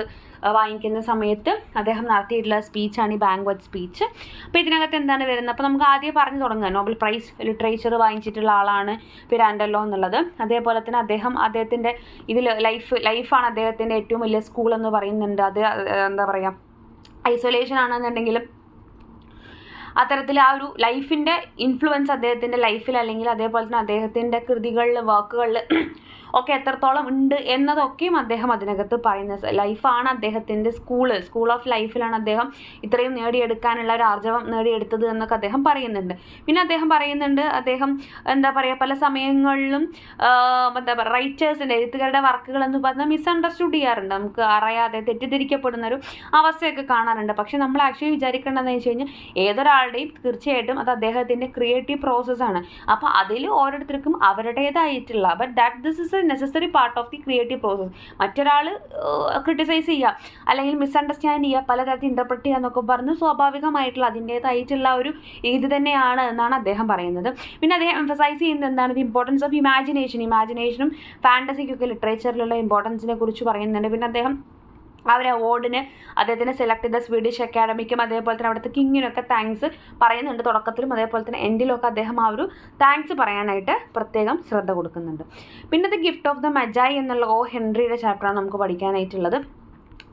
വാങ്ങിക്കുന്ന സമയത്ത് അദ്ദേഹം നടത്തിയിട്ടുള്ള സ്പീച്ചാണ് ഈ ബാങ്ക്വറ്റ് സ്പീച്ച്. അപ്പോൾ ഇതിനകത്ത് എന്താണ് വരുന്നത്, അപ്പോൾ നമുക്ക് ആദ്യം പറഞ്ഞു തുടങ്ങുക നോബൽ പ്രൈസ് ലിറ്ററേച്ചർ വാങ്ങിച്ചിട്ടുള്ള ആളാണ് പിരാൻഡെല്ലോ എന്നുള്ളത്. അതേപോലെ തന്നെ അദ്ദേഹത്തിൻ്റെ ഇതിൽ ലൈഫാണ് അദ്ദേഹത്തിൻ്റെ ഏറ്റവും വലിയ സ്കൂൾ എന്ന് പറയുന്നുണ്ട്. അത് എന്താ പറയുക, ഐസൊലേഷൻ ആണെന്നുണ്ടെങ്കിലും അത്തരത്തിൽ ആ ഒരു ലൈഫിൻ്റെ ഇൻഫ്ലുവൻസ് അദ്ദേഹത്തിൻ്റെ ലൈഫിൽ അല്ലെങ്കിൽ അതേപോലെ തന്നെ അദ്ദേഹത്തിൻ്റെ കൃതികളിൽ വർക്കുകളിൽ ഒക്കെ എത്രത്തോളം ഉണ്ട് എന്നതൊക്കെയും അദ്ദേഹം അതിനകത്ത് പറയുന്നത്. ലൈഫാണ് അദ്ദേഹത്തിൻ്റെ സ്കൂൾ ഓഫ് ലൈഫിലാണ് അദ്ദേഹം ഇത്രയും നേടിയെടുക്കാനുള്ള ഒരു ആർജവം നേടിയെടുത്തത് എന്നൊക്കെ അദ്ദേഹം പറയുന്നുണ്ട്. പിന്നെ അദ്ദേഹം പറയുന്നുണ്ട് അദ്ദേഹം എന്താ പറയുക പല സമയങ്ങളിലും എന്താ പറയുക റൈറ്റേഴ്സിൻ്റെ എഴുത്തുകാരുടെ വർക്കുകൾ എന്ന് പറഞ്ഞാൽ മിസ്അണ്ടർസ്റ്റുഡ് ചെയ്യാറുണ്ട്, നമുക്ക് അറിയാതെ തെറ്റിദ്ധരിക്കപ്പെടുന്നൊരു അവസ്ഥയൊക്കെ കാണാറുണ്ട്. പക്ഷെ നമ്മൾ ആക്ച്വലി വിചാരിക്കേണ്ടതെന്ന് വെച്ച് കഴിഞ്ഞാൽ ഏതൊരാളുടെയും തീർച്ചയായിട്ടും അത് അദ്ദേഹത്തിൻ്റെ ക്രിയേറ്റീവ് പ്രോസസ്സാണ്. അപ്പോൾ അതിൽ ഓരോരുത്തർക്കും അവരുടേതായിട്ടുള്ള this is A necessary part of the creative process. മറ്റൊരാൾ ക്രിട്ടിസൈസ് ചെയ്യുക അല്ലെങ്കിൽ മിസ്അണ്ടർസ്റ്റാൻഡ് ചെയ്യുക, പലതരത്തിൽ ഇൻ്റർപ്രറ്റ് ചെയ്യുക എന്നൊക്കെ പറഞ്ഞ് സ്വാഭാവികമായിട്ടുള്ള അതിൻ്റേതായിട്ടുള്ള ഒരു ഇത് തന്നെയാണ് എന്നാണ് അദ്ദേഹം പറയുന്നത്. പിന്നെ അദ്ദേഹം എംഫസൈസ് ചെയ്യുന്നത് എന്താണ്, ദി ഇമ്പോർട്ടൻസ് ഓഫ് ഇമാജിനേഷനും ഫാൻറ്റസിക്കൊക്കെ ലിറ്ററേച്ചറിലുള്ള ഇമ്പോർട്ടൻസിനെ കുറിച്ച് പറയുന്നുണ്ട്. പിന്നെ അദ്ദേഹം ആ ഒരു അവാർഡിന് അദ്ദേഹത്തിന് സെലക്ട് ചെയ്ത സ്വീഡിഷ് അക്കാഡമിക്കും അതേപോലെ തന്നെ അവിടുത്തെ കിങ്ങിനൊക്കെ താങ്ക്സ് പറയുന്നുണ്ട്. തുടക്കത്തിലും അതേപോലെ തന്നെ എൻഡിലൊക്കെ അദ്ദേഹം ആ ഒരു താങ്ക്സ് പറയാനായിട്ട് പ്രത്യേകം ശ്രദ്ധ കൊടുക്കുന്നുണ്ട്. പിന്നെ ദ ഗിഫ്റ്റ് ഓഫ് ദ മജായി എന്നുള്ള ഓ ഹെൻറിയുടെ ചാപ്റ്ററാണ് നമുക്ക് പഠിക്കാനായിട്ടുള്ളത്.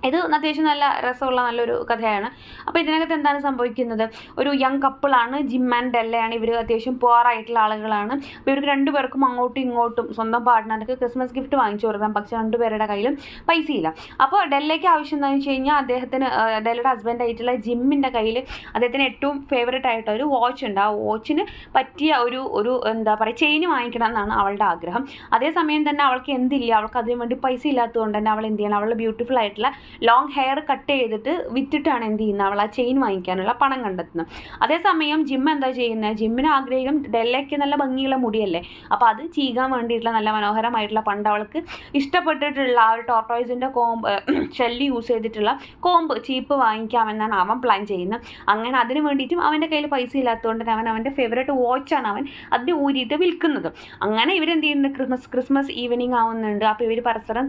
ഇത് അത്യാവശ്യം നല്ല രസമുള്ള നല്ലൊരു കഥയാണ്. അപ്പോൾ ഇതിനകത്ത് എന്താണ് സംഭവിക്കുന്നത്, ഒരു യങ് കപ്പിളാണ്, ജിം ആൻഡ് ഡെല്ലയാണ്. ഇവർ അത്യാവശ്യം പുവറായിട്ടുള്ള ആളുകളാണ്. അപ്പോൾ ഇവർക്ക് രണ്ടുപേർക്കും അങ്ങോട്ടും ഇങ്ങോട്ടും സ്വന്തം പാർട്ട്ണർക്ക് ക്രിസ്മസ് ഗിഫ്റ്റ് വാങ്ങിച്ചു കൊടുക്കാം, പക്ഷേ രണ്ടുപേരുടെ കയ്യിലും പൈസയില്ല. അപ്പോൾ ഡെല്ലയ്ക്ക് ആവശ്യം എന്താണെന്ന് വെച്ച് കഴിഞ്ഞാൽ ഡെല്ലയുടെ ഹസ്ബൻഡ് ആയിട്ടുള്ള ജിമ്മിൻ്റെ കയ്യിൽ അദ്ദേഹത്തിന് ഏറ്റവും ഫേവറേറ്റ് ആയിട്ട് ഒരു വാച്ച് ഉണ്ട്. ആ വാച്ചിന് പറ്റിയ ഒരു എന്താ പറയുക ചെയിൻ വാങ്ങിക്കണം എന്നാണ് അവളുടെ ആഗ്രഹം. അതേസമയം തന്നെ അവൾക്ക് എന്തില്ല, അവൾക്ക് അതിനു വേണ്ടി പൈസ ഇല്ലാത്തതുകൊണ്ട് തന്നെ അവൾ എന്ത് ചെയ്യണം, അവളുടെ ബ്യൂട്ടിഫുൾ ആയിട്ടുള്ള ലോങ് ഹെയർ കട്ട് ചെയ്തിട്ട് വിറ്റിട്ടാണ് എന്ത് ചെയ്യുന്നത്, അവൾ ആ ചെയിൻ വാങ്ങിക്കാനുള്ള പണം കണ്ടെത്തുന്നത്. അതേസമയം ജിം എന്താ ചെയ്യുന്നത്, ജിമ്മിന് ആഗ്രഹം ഡെല്ലയ്ക്ക് നല്ല ഭംഗിയുള്ള മുടിയല്ലേ, അപ്പോൾ അത് ചീകാൻ വേണ്ടിയിട്ടുള്ള നല്ല മനോഹരമായിട്ടുള്ള പണ്ട് അവൾക്ക് ഇഷ്ടപ്പെട്ടിട്ടുള്ള ആ ഒരു ടോർട്ടോയ്സിൻ്റെ ഷെല്ല് യൂസ് ചെയ്തിട്ടുള്ള ചീപ്പ് വാങ്ങിക്കാമെന്നാണ് അവൻ പ്ലാൻ ചെയ്യുന്നത്. അങ്ങനെ അതിന് വേണ്ടിയിട്ടും അവൻ്റെ കയ്യിൽ പൈസ ഇല്ലാത്തതുകൊണ്ട് അവൻ അവൻ്റെ ഫേവറേറ്റ് വാച്ചാണ് അവൻ അതിന് ഊരിയിട്ട് വിൽക്കുന്നത്. അങ്ങനെ ഇവരെന്ത് ചെയ്യുന്നുണ്ട്, ക്രിസ്മസ് ഈവനിങ് ആവുന്നുണ്ട്. അപ്പോൾ ഇവർ പരസ്പരം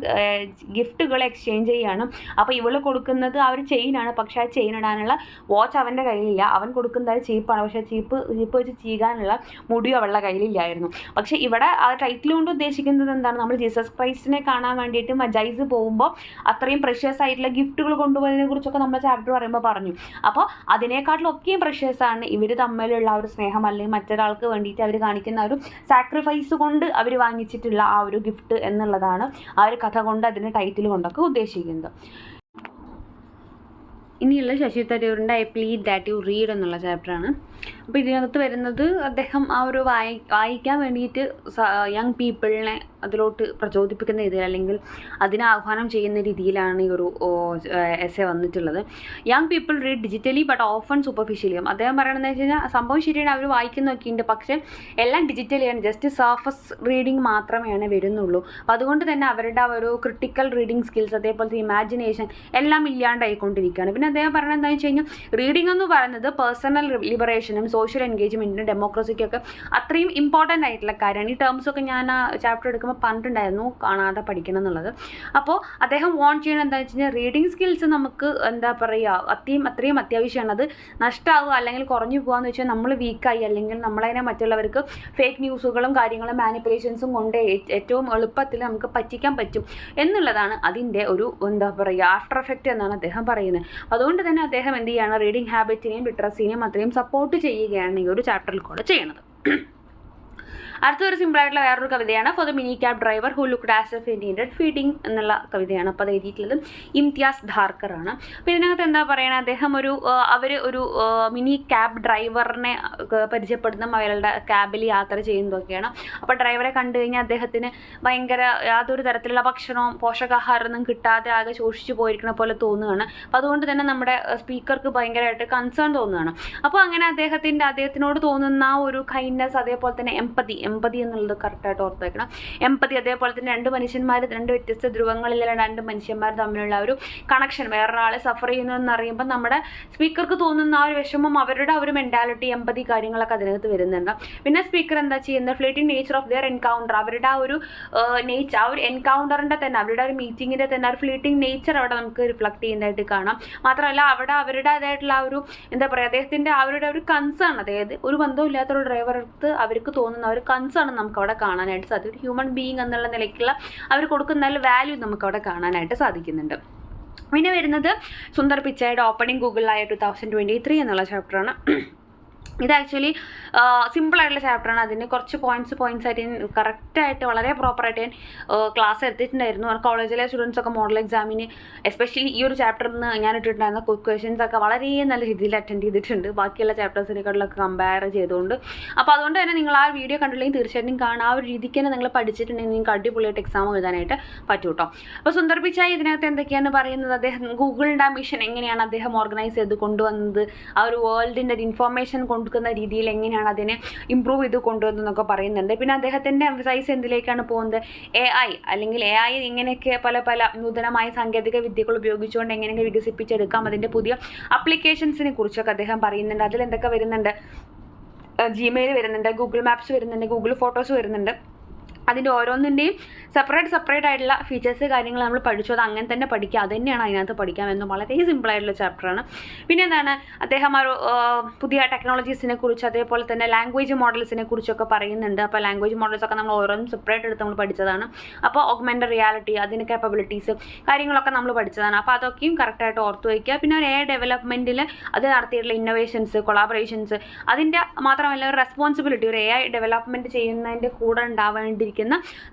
ഗിഫ്റ്റുകൾ എക്സ്ചേഞ്ച് ചെയ്യുകയാണ്. അപ്പോൾ ഇവൾ കൊടുക്കുന്നത് ആ ഒരു ചെയിനാണ്, പക്ഷേ ആ ചെയിൻ ഇടാനുള്ള വാച്ച് അവൻ്റെ കയ്യിലില്ല. അവൻ കൊടുക്കുന്നത് ചീപ്പാണ്, പക്ഷേ ചീപ്പ് വെച്ച് ചീകാനുള്ള മുടിയും അവളുടെ കയ്യിലില്ലായിരുന്നു. പക്ഷേ ഇവിടെ ആ ടൈറ്റിൽ കൊണ്ട് ഉദ്ദേശിക്കുന്നത് എന്താണ്, നമ്മൾ ജീസസ് ക്രൈസ്റ്റിനെ കാണാൻ വേണ്ടിയിട്ട് മജൈസ് പോകുമ്പോൾ അത്രയും പ്രഷ്യസ് ആയിട്ടുള്ള ഗിഫ്റ്റുകൾ കൊണ്ടുപോയതിനെ കുറിച്ചൊക്കെ നമ്മൾ ചാപ്റ്റർ പറയുമ്പോൾ പറഞ്ഞു. അപ്പോൾ അതിനേക്കാട്ടിലൊക്കെയും പ്രഷ്യസ് ആണ് ഇവർ തമ്മിലുള്ള ഒരു സ്നേഹം, അല്ലെങ്കിൽ മറ്റൊരാൾക്ക് വേണ്ടിയിട്ട് അവർ കാണിക്കുന്ന ഒരു സാക്രിഫൈസ് കൊണ്ട് അവർ വാങ്ങിച്ചിട്ടുള്ള ആ ഒരു ഗിഫ്റ്റ് എന്നുള്ളതാണ് ആ ഒരു കഥ കൊണ്ട് അതിൻ്റെ ടൈറ്റിൽ കൊണ്ടൊക്കെ ഉദ്ദേശിക്കുന്നത്. ഇനിയുള്ള ശശി തരൂരിൻ്റെ I plead that you read എന്നുള്ള ചാപ്റ്ററാണ്. അപ്പോൾ ഇതിനകത്ത് വരുന്നത് അദ്ദേഹം ആ ഒരു വായിക്കാൻ വേണ്ടിയിട്ട് യങ് പീപ്പിളിനെ അതിലോട്ട് പ്രചോദിപ്പിക്കുന്ന രീതിയിൽ അല്ലെങ്കിൽ അതിനെ ആഹ്വാനം ചെയ്യുന്ന രീതിയിലാണ് ഈ ഒരു എസ്സേ വന്നിട്ടുള്ളത്. Young people read digitally but often സൂപ്പർഫിഷ്യലിയും. അദ്ദേഹം പറയണമെന്ന് വെച്ച് കഴിഞ്ഞാൽ സംഭവം ശരിയാണ്, അവർ വായിക്കുന്നൊക്കെ ഉണ്ട്, പക്ഷേ എല്ലാം ഡിജിറ്റലിയാണ്, ജസ്റ്റ് സർഫസ് റീഡിങ് മാത്രമേ വരുന്നുള്ളൂ. അപ്പോൾ അതുകൊണ്ട് തന്നെ അവരുടെ ഒരു ക്രിട്ടിക്കൽ റീഡിങ് സ്കിൽസ് അതേപോലത്തെ ഇമാജിനേഷൻ എല്ലാം ഇല്ലാണ്ടായിക്കൊണ്ടിരിക്കുകയാണ്. പിന്നെ അദ്ദേഹം പറയുന്നത് എന്താണെന്ന് വെച്ച് കഴിഞ്ഞാൽ റീഡിംഗ് എന്ന് പറയുന്നത് പേഴ്സണൽ ലിബറേഷനും സോഷ്യൽ എൻഗേജ്മെൻറ്റിനും ഡെമോക്രസിക്കൊക്കെ അത്രയും ഇമ്പോർട്ടൻ്റ് ആയിട്ടുള്ള കാര്യമാണ്. ഈ ടേംസൊക്കെ ഞാൻ ആ ചാപ്റ്റർ എടുക്കുമ്പോൾ പറഞ്ഞിട്ടുണ്ടായിരുന്നു കാണാതെ പഠിക്കണം എന്നുള്ളത്. അപ്പോൾ അദ്ദേഹം വാണ്ട് ചെയ്യണം എന്താണെന്ന് വെച്ച് കഴിഞ്ഞാൽ റീഡിങ് സ്കിൽസ് നമുക്ക് എന്താ പറയുക അത്രയും അത്യാവശ്യമാണ്. അത് നഷ്ടമാവുക അല്ലെങ്കിൽ കുറഞ്ഞു പോകാന്ന് വെച്ചാൽ നമ്മൾ വീക്കായി അല്ലെങ്കിൽ നമ്മളതിനെ മറ്റുള്ളവർക്ക് ഫേക്ക് ന്യൂസുകളും കാര്യങ്ങളും മാനിപ്പുലേഷൻസും കൊണ്ട് ഏറ്റവും എളുപ്പത്തിൽ നമുക്ക് പറ്റിക്കാൻ പറ്റും എന്നുള്ളതാണ് അതിൻ്റെ ഒരു എന്താ പറയുക ആഫ്റ്റർ എഫക്റ്റ് എന്നാണ് അദ്ദേഹം പറയുന്നത്. അതുകൊണ്ട് തന്നെ അദ്ദേഹം എന്ത് ചെയ്യുകയാണ്, റീഡിങ് ഹാബിറ്റിനെയും ലിറ്ററസിനെയും അത്രയും സപ്പോർട്ട് ചെയ്യുകയാണ് ഈ ഒരു ചാപ്റ്ററിൽ കൂടെ ചെയ്യുന്നത്. അടുത്തൊരു സിമ്പിളായിട്ടുള്ള വേറൊരു കവിതയാണ് for the mini cab driver who looked as F he needed feeding എന്നുള്ള കവിതയാണ്. അപ്പോൾ അത് എഴുതിയിട്ടുള്ളത് ഇംതിയാസ് ധാർക്കർ ആണ്. അപ്പോൾ ഇതിനകത്ത് എന്താ പറയുക, അദ്ദേഹം അവർ ഒരു മിനി ക്യാബ് ഡ്രൈവറിനെ പരിചയപ്പെടുന്ന അവരുടെ ക്യാബിൽ യാത്ര ചെയ്യുന്നതൊക്കെയാണ്. അപ്പോൾ ഡ്രൈവറെ കണ്ടു കഴിഞ്ഞാൽ അദ്ദേഹത്തിന് ഭയങ്കര യാതൊരു തരത്തിലുള്ള ഭക്ഷണവും പോഷകാഹാരമൊന്നും കിട്ടാതെ ആകെ ശോഷിച്ചു പോയിരിക്കുന്ന പോലെ തോന്നുകയാണ്. അപ്പോൾ അതുകൊണ്ട് തന്നെ നമ്മുടെ സ്പീക്കർക്ക് ഭയങ്കരമായിട്ട് കൺസേൺ തോന്നുകയാണ്. അപ്പോൾ അങ്ങനെ അദ്ദേഹത്തിനോട് തോന്നുന്ന ആ ഒരു കൈൻഡ്നെസ് അതേപോലെ തന്നെ എമ്പതി എന്നുള്ളത് കറക്റ്റായിട്ട് ഓർത്ത് വയ്ക്കണം. എമ്പതി അതേപോലെ തന്നെ രണ്ട് വ്യത്യസ്ത ധ്രുവങ്ങളിലുള്ള രണ്ട് മനുഷ്യന്മാർ തമ്മിലുള്ള ഒരു കണക്ഷൻ, വേറൊരാളെ സഫർ ചെയ്യുന്നു എന്നറിയുമ്പോൾ നമ്മുടെ സ്പീക്കർക്ക് തോന്നുന്ന ആ ഒരു വിഷമം, അവരുടെ ഒരു മെൻറ്റാലിറ്റി, എമ്പതി കാര്യങ്ങളൊക്കെ അതിനകത്ത് വരുന്നുണ്ട്. പിന്നെ സ്പീക്കർ എന്താ ചെയ്യുന്നത്, ഫ്ലേറ്റിംഗ് നേച്ചർ ഓഫ് ദെയർ എൻകൗണ്ടർ, അവരുടെ ആ ഒരു ആ ഒരു എൻകൗണ്ടറിൻ്റെ തന്നെ അവരുടെ ഒരു മീറ്റിങ്ങിൻ്റെ തന്നെ ഒരു ഫ്ലേറ്റിംഗ് നേച്ചർ അവിടെ നമുക്ക് റിഫ്ലക്ട് ചെയ്യുന്നതായിട്ട് കാണാം. മാത്രമല്ല അവിടെ അവരുടേതായിട്ടുള്ള ആ ഒരു എന്താ പറയുക അദ്ദേഹത്തിൻ്റെ അവരുടെ ഒരു കൺസേൺ, അതായത് ഒരു ബന്ധമില്ലാത്തൊരു ഡ്രൈവർക്ക് അവർക്ക് തോന്നുന്ന ഒരു കൺസേൺ നമുക്ക് അവിടെ കാണാനായിട്ട് സാധിക്കും. ഒരു ഹ്യൂമൻ ബീയിങ് എന്നുള്ള നിലയ്ക്കുള്ള അവർ കൊടുക്കുന്ന വാല്യൂ നമുക്ക് അവിടെ കാണാനായിട്ട് സാധിക്കുന്നുണ്ട്. പിന്നെ വരുന്നത് സുന്ദർ പിച്ചായുടെ ഓപ്പണിംഗ് ഗൂഗിളായ 2023 എന്നുള്ള ചാപ്റ്ററാണ്. ഇത് ആക്ച്വലി സിമ്പിളായിട്ടുള്ള ചാപ്റ്ററാണ്. അതിന് കുറച്ച് പോയിൻറ്റ്സ് ആയിട്ട് ഞാൻ കറക്റ്റായിട്ട് വളരെ പ്രോപ്പറായിട്ട് ഞാൻ ക്ലാസ് എടുത്തിട്ടുണ്ടായിരുന്നു. കോളേജിലെ സ്റ്റുഡൻസൊക്കെ മോഡൽ എക്സാമിന് എസ്പെഷ്യലി ഈ ഒരു ചാപ്റ്ററിൽ നിന്ന് ഞാൻ ഇട്ടിട്ടുണ്ടായിരുന്ന ക്വസ്റ്റ്യൻസ് ഒക്കെ വളരെ നല്ല രീതിയിൽ അറ്റൻഡ് ചെയ്തിട്ടുണ്ട് ബാക്കിയുള്ള ചാപ്റ്റേഴ്സിനെക്കാട്ടിലൊക്കെ കമ്പയർ ചെയ്തുകൊണ്ട്. അപ്പോൾ അതുകൊണ്ട് തന്നെ നിങ്ങൾ ആ വീഡിയോ കണ്ടില്ലെങ്കിൽ തീർച്ചയായിട്ടും കാണാം. ആ ഒരു രീതിക്ക് തന്നെ നിങ്ങൾ പഠിച്ചിട്ടുണ്ടെങ്കിൽ നിങ്ങൾക്ക് അടിപൊളിയായിട്ട് എക്സാം എഴുതാനായിട്ട് പറ്റും കേട്ടോ. അപ്പോൾ സുന്ദർ പിച്ചായി ഇതിനകത്ത് എന്തൊക്കെയാണ് പറയുന്നത്, അദ്ദേഹം ഗൂഗിളിൻ്റെ ആ മിഷൻ എങ്ങനെയാണ് അദ്ദേഹം ഓർഗനൈസ് ചെയ്ത് കൊണ്ടുവന്നത്, ആ ഒരു വേൾഡിൻ്റെ ഇൻഫോർമേഷൻ കൊടുക്കുന്ന രീതിയിൽ എങ്ങനെയാണ് അതിനെ ഇമ്പ്രൂവ് ചെയ്ത് കൊണ്ടുവന്നതെന്നൊക്കെ പറയുന്നുണ്ട്. പിന്നെ അദ്ദേഹത്തിൻ്റെ എംഫസൈസ് എന്തിലേക്കാണ് പോകുന്നത്, AI അല്ലെങ്കിൽ AI എങ്ങനെയൊക്കെ പല നൂതനമായ സാങ്കേതിക വിദ്യകൾ ഉപയോഗിച്ചുകൊണ്ട് എങ്ങനെയൊക്കെ വികസിപ്പിച്ചെടുക്കാം, അതിൻ്റെ പുതിയ അപ്ലിക്കേഷൻസിനെ കുറിച്ചൊക്കെ അദ്ദേഹം പറയുന്നുണ്ട്. അതിലെന്തൊക്കെ വരുന്നുണ്ട്, Gmail വരുന്നുണ്ട്, ഗൂഗിൾ മാപ്സ് വരുന്നുണ്ട്, ഗൂഗിൾ ഫോട്ടോസ് വരുന്നുണ്ട്. അതിൻ്റെ ഓരോന്നിൻ്റെയും സെപ്പറേറ്റ് ആയിട്ടുള്ള ഫീച്ചേഴ്സ് കാര്യങ്ങൾ നമ്മൾ പഠിച്ചു. അത് അങ്ങനെ തന്നെ പഠിക്കുക, അത് തന്നെയാണ് അതിനകത്ത് പഠിക്കാമെന്നും വളരെ സിമ്പിളായിട്ടുള്ള ചാപ്റ്ററാണ്. പിന്നെ എന്താണ് അദ്ദേഹം ഒരു പുതിയ ടെക്നോളജീസിനെ കുറിച്ച് അതേപോലെ തന്നെ ലാംഗ്വേജ് മോഡൽസിനെ കുറിച്ചൊക്കെ പറയുന്നുണ്ട്. അപ്പോൾ ലാംഗ്വേജ് മോഡൽസൊക്കെ നമ്മൾ ഓരോന്നും സെപ്പറേറ്റ് എടുത്ത് നമ്മൾ പഠിച്ചതാണ്. അപ്പോൾ ഓഗ്മെൻറ്റഡ് റിയാലിറ്റി അതിൻ്റെ കേപ്പബിലിറ്റീസ് കാര്യങ്ങളൊക്കെ നമ്മൾ പഠിച്ചതാണ്. അപ്പോൾ അതൊക്കെയും കറക്റ്റായിട്ട് ഓർത്ത് വയ്ക്കുക. പിന്നെ ഒരു AI ഡെവലപ്മെൻറ്റിൽ അത് നടത്തിയിട്ടുള്ള ഇന്നോവേഷൻസ്, കൊളാബറേഷൻസ്, അതിൻ്റെ മാത്രമല്ല ഒരു റെസ്പോൺസിബിലിറ്റി, ഒരു AI ഡെവലപ്മെൻറ്റ് ചെയ്യുന്നതിൻ്റെ കൂടെ ഉണ്ടാവേണ്ടിയിരിക്കുന്ന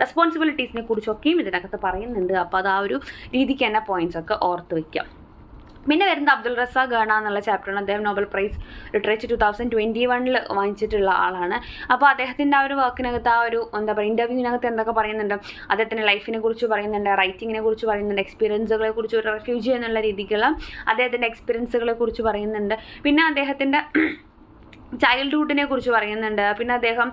റെസ്പോൺസിബിലിറ്റീസിനെ കുറിച്ചൊക്കെയും ഇതിനകത്ത് പറയുന്നുണ്ട്. അപ്പോൾ അത് ആ ഒരു രീതിക്ക് തന്നെ പോയിന്റ്സ് ഒക്കെ ഓർത്ത് വയ്ക്കാം. പിന്നെ വരുന്നത് അബ്ദുൾ റസാഖ് ഖാന എന്നുള്ള ചാപ്റ്ററാണ്. അദ്ദേഹം നോബൽ പ്രൈസ് ലിറ്ററേച്ചർ 2021 വാങ്ങിച്ചിട്ടുള്ള ആളാണ്. അപ്പോൾ അദ്ദേഹത്തിൻ്റെ ആ ഒരു വർക്കിനകത്ത് ആ ഒരു എന്താ പറയുക ഇൻ്റർവ്യൂവിനകത്ത് എന്തൊക്കെ പറയുന്നുണ്ട്, അദ്ദേഹത്തിൻ്റെ ലൈഫിനെ കുറിച്ച് പറയുന്നുണ്ട്, റൈറ്റിങ്ങിനെ കുറിച്ച് പറയുന്നുണ്ട്, എക്സ്പീരിയൻസുകളെ കുറിച്ച്, ഒരു റെഫ്യൂജി എന്നുള്ള രീതിക്കുള്ള അദ്ദേഹത്തിൻ്റെ എക്സ്പീരിയൻസുകളെ കുറിച്ച് പറയുന്നുണ്ട്. പിന്നെ അദ്ദേഹത്തിൻ്റെ ചൈൽഡ്ഹുഡിനെ കുറിച്ച് പറയുന്നുണ്ട്. പിന്നെ അദ്ദേഹം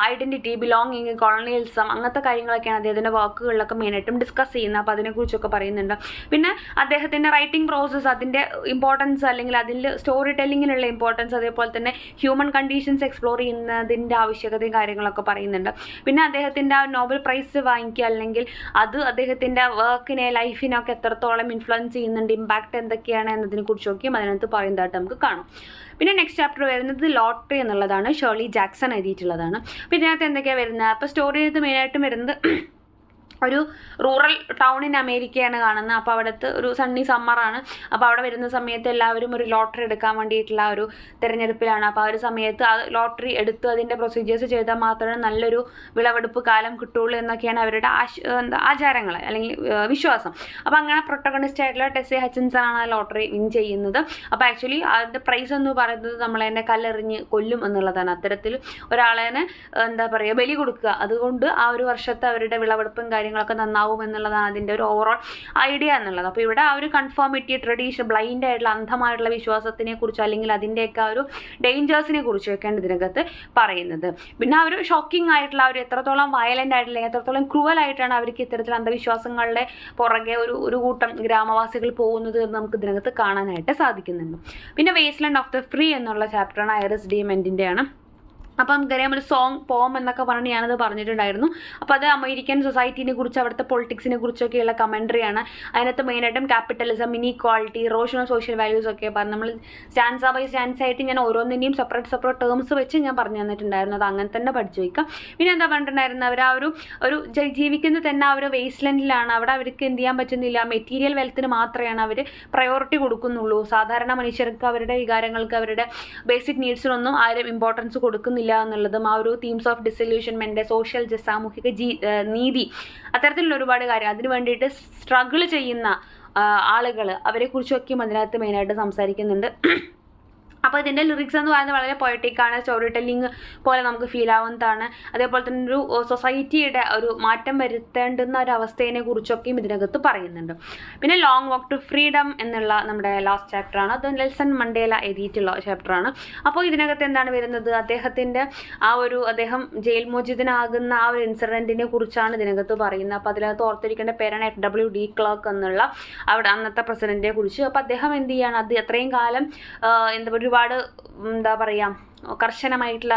ഐഡൻറ്റിറ്റി, ബിലോങ്ങിങ്, കൊളോണിയലിസം അങ്ങനത്തെ കാര്യങ്ങളൊക്കെയാണ് അദ്ദേഹത്തിൻ്റെ വർക്കുകളിലൊക്കെ മെയിനായിട്ടും ഡിസ്കസ് ചെയ്യുന്നത്. അപ്പോൾ അതിനെക്കുറിച്ചൊക്കെ പറയുന്നുണ്ട്. പിന്നെ അദ്ദേഹത്തിൻ്റെ റൈറ്റിംഗ് പ്രോസസ്സ്, അതിൻ്റെ ഇമ്പോർട്ടൻസ്, അല്ലെങ്കിൽ അതിൽ സ്റ്റോറി ടെല്ലിങ്ങിനുള്ള ഇമ്പോർട്ടൻസ്, അതേപോലെ തന്നെ ഹ്യൂമൻ കണ്ടീഷൻസ് എക്സ്പ്ലോർ ചെയ്യുന്നതിൻ്റെ ആവശ്യകതയും കാര്യങ്ങളൊക്കെ പറയുന്നുണ്ട്. പിന്നെ അദ്ദേഹത്തിൻ്റെ ആ നോബൽ പ്രൈസ് വാങ്ങിക്കുക, അല്ലെങ്കിൽ അത് അദ്ദേഹത്തിൻ്റെ വർക്കിനെ, ലൈഫിനൊക്കെ എത്രത്തോളം ഇൻഫ്ലുവൻസ് ചെയ്യുന്നുണ്ട്, ഇമ്പാക്റ്റ് എന്തൊക്കെയാണ് എന്നതിനെ കുറിച്ചൊക്കെയും അതിനകത്ത് പറയുന്നതായിട്ട് നമുക്ക് കാണാം. പിന്നെ നെക്സ്റ്റ് ചാപ്റ്റർ വരുന്നത് ലോട്ടറി എന്നുള്ളതാണ്. ഷേർലി ജാക്സൺ എഴുതിയിട്ടുള്ളതാണ്. അപ്പോൾ ഇതിനകത്ത് എന്തൊക്കെയാണ് വരുന്നത്, അപ്പോൾ സ്റ്റോറിനകത്ത് മെയിനായിട്ടും വരുന്നത് ഒരു റൂറൽ ടൗൺ ഇൻ അമേരിക്കയാണ് കാണുന്നത്. അപ്പോൾ അവിടുത്തെ ഒരു സണ്ണി സമ്മറാണ്. അപ്പോൾ അവിടെ വരുന്ന സമയത്ത് എല്ലാവരും ഒരു ലോട്ടറി എടുക്കാൻ വേണ്ടിയിട്ടുള്ള ഒരു തിരഞ്ഞെടുപ്പിലാണ്. അപ്പോൾ ആ ഒരു സമയത്ത് ആ ലോട്ടറി എടുത്ത് അതിൻ്റെ പ്രൊസീജിയേഴ്സ് ചെയ്താൽ മാത്രമേ നല്ലൊരു വിളവെടുപ്പ് കാലം കിട്ടുള്ളൂ എന്നൊക്കെയാണ് അവരുടെ ആചാരങ്ങൾ അല്ലെങ്കിൽ വിശ്വാസം. അപ്പോൾ അങ്ങനെ പ്രൊട്ടഗണിസ്റ്റ് ആയിട്ടുള്ള ടെസ്സി ഹച്ചിൻസൺ ആണ് ആ ലോട്ടറി വിൻ ചെയ്യുന്നത്. അപ്പോൾ ആക്ച്വലി അതിൻ്റെ പ്രൈസ് എന്ന് പറയുന്നത് നമ്മളതിനെ കല്ലെറിഞ്ഞ് കൊല്ലും എന്നുള്ളതാണ്. അത്തരത്തിൽ ഒരാളെ എന്താ പറയുക ബലി കൊടുക്കുക. അതുകൊണ്ട് ആ ഒരു വർഷത്തെ അവരുടെ വിളവെടുപ്പും കാര്യങ്ങളൊക്കെ നന്നാവും എന്നുള്ളതാണ് അതിൻ്റെ ഒരു ഓവറോൾ ഐഡിയ എന്നുള്ളത്. അപ്പോൾ ഇവിടെ ആ ഒരു കൺഫോമിറ്റി, ട്രഡീഷൻ, ബ്ലൈൻഡ് ആയിട്ടുള്ള അന്ധമായിട്ടുള്ള വിശ്വാസത്തിനെ കുറിച്ച്, അല്ലെങ്കിൽ അതിൻ്റെയൊക്കെ ആ ഒരു ഡേഞ്ചേഴ്സിനെ കുറിച്ചൊക്കെയാണ് ഇതിനകത്ത് പറയുന്നത്. പിന്നെ ആ ഒരു ഷോക്കിംഗ് ആയിട്ടുള്ള ഒരു എത്രത്തോളം വയലൻ്റ് ആയിട്ടുള്ള, എത്രത്തോളം ക്രൂവൽ ആയിട്ടാണ് അവർക്ക് ഇത്തരത്തിൽ അന്ധവിശ്വാസങ്ങളുടെ പുറകെ ഒരു കൂട്ടം ഗ്രാമവാസികൾ പോകുന്നത് എന്ന് നമുക്ക് ഇതിനകത്ത് കാണാനായിട്ട് സാധിക്കുന്നുണ്ട്. പിന്നെ വേസ്റ്റ്ലാൻഡ് ഓഫ് ദ ഫ്രീ എന്നുള്ള ചാപ്റ്ററാണ്. ഐറിസ് ഡി മെൻറ്റിൻ്റെയാണ്. അപ്പോൾ നമുക്കറിയാം ഒരു സോങ് പോം എന്നൊക്കെ പറഞ്ഞ് ഞാനത് പറഞ്ഞിട്ടുണ്ടായിരുന്നു. അപ്പോൾ അത് അമേരിക്കൻ സൊസൈറ്റീനെ കുറിച്ച്, അവിടുത്തെ പൊളിറ്റിക്സിനെ കുറിച്ചൊക്കെയുള്ള കമൻട്രിയാണ്. അതിനകത്ത് മെയിനായിട്ടും capitalism, inequality, erosion of social values ഒക്കെ പറഞ്ഞു. നമ്മൾ സ്റ്റാൻസ ബൈ സ്റ്റാൻസ് ആയിട്ട് ഞാൻ ഓരോന്നിൻ്റെയും സെപ്പറേറ്റ് ടേംസ് വെച്ച് ഞാൻ പറഞ്ഞു തന്നിട്ടുണ്ടായിരുന്നു. അത് അങ്ങനെ തന്നെ പഠിച്ചു വയ്ക്കാം. പിന്നെ എന്താ പറഞ്ഞിട്ടുണ്ടായിരുന്നത്, അവർ ആ ഒരു ജീവിക്കുന്നത് തന്നെ ആ ഒരു വേസ്റ്റ്ലാൻഡിലാണ്. അവിടെ അവർക്ക് എന്ത് ചെയ്യാൻ പറ്റുന്നില്ല, മെറ്റീരിയൽ വെൽത്തിന് മാത്രമാണ് അവർ പ്രയോറിറ്റി കൊടുക്കുന്നുള്ളൂ. സാധാരണ മനുഷ്യർക്ക് അവരുടെ വികാരങ്ങൾക്ക്, അവരുടെ ബേസിക് നീഡ്സിനൊന്നും ആരും ഇമ്പോർട്ടൻസ് കൊടുക്കുന്നില്ല എന്നുള്ളതും, ആ ഒരു തീംസ് ഓഫ് ഡിസൊല്യൂഷൻമെന്റ്, സോഷ്യൽ സാമൂഹിക നീതി, അത്തരത്തിലുള്ള ഒരുപാട് കാര്യം അതിന് വേണ്ടിയിട്ട് സ്ട്രഗിൾ ചെയ്യുന്ന ആളുകൾ, അവരെ കുറിച്ചൊക്കെയും അതിനകത്ത് മെയിനായിട്ട് സംസാരിക്കുന്നുണ്ട്. അപ്പോൾ ഇതിൻ്റെ ലിറിക്സ് എന്ന് പറയുന്നത് വളരെ പൊയറ്റിക്കാണ്, സ്റ്റോറി ടെല്ലിങ് പോലെ നമുക്ക് ഫീൽ ആവുന്നതാണ്. അതേപോലെ തന്നെ ഒരു സൊസൈറ്റിയുടെ ഒരു മാറ്റം വരുത്തേണ്ടുന്ന ഒരു അവസ്ഥയെ കുറിച്ചൊക്കെയും ഇതിനകത്ത് പറയുന്നുണ്ട്. പിന്നെ ലോങ് വാക്ക് ടു ഫ്രീഡം എന്നുള്ള നമ്മുടെ ലാസ്റ്റ് ചാപ്റ്ററാണ്. അത് നെൽസൺ മണ്ടേല എഴുതിയിട്ടുള്ള ചാപ്റ്ററാണ്. അപ്പോൾ ഇതിനകത്ത് എന്താണ് വരുന്നത്, അദ്ദേഹം ജയിൽ മോചിതനാകുന്ന ആ ഒരു ഇൻസിഡൻറ്റിനെ കുറിച്ചാണ് ഇതിനകത്ത് പറയുന്നത്. അപ്പോൾ അതിനകത്ത് ഓർത്തിരിക്കേണ്ട പേരാണ് FW ഡി ക്ലർക്ക് എന്നുള്ള അവിടെ അന്നത്തെ പ്രസിഡന്റിനെ കുറിച്ച്. അപ്പോൾ അദ്ദേഹം എന്ത് ചെയ്യാണ്, അത് അത്രയും കാലം ഒരുപാട് എന്താ പറയുക കർശനമായിട്ടുള്ള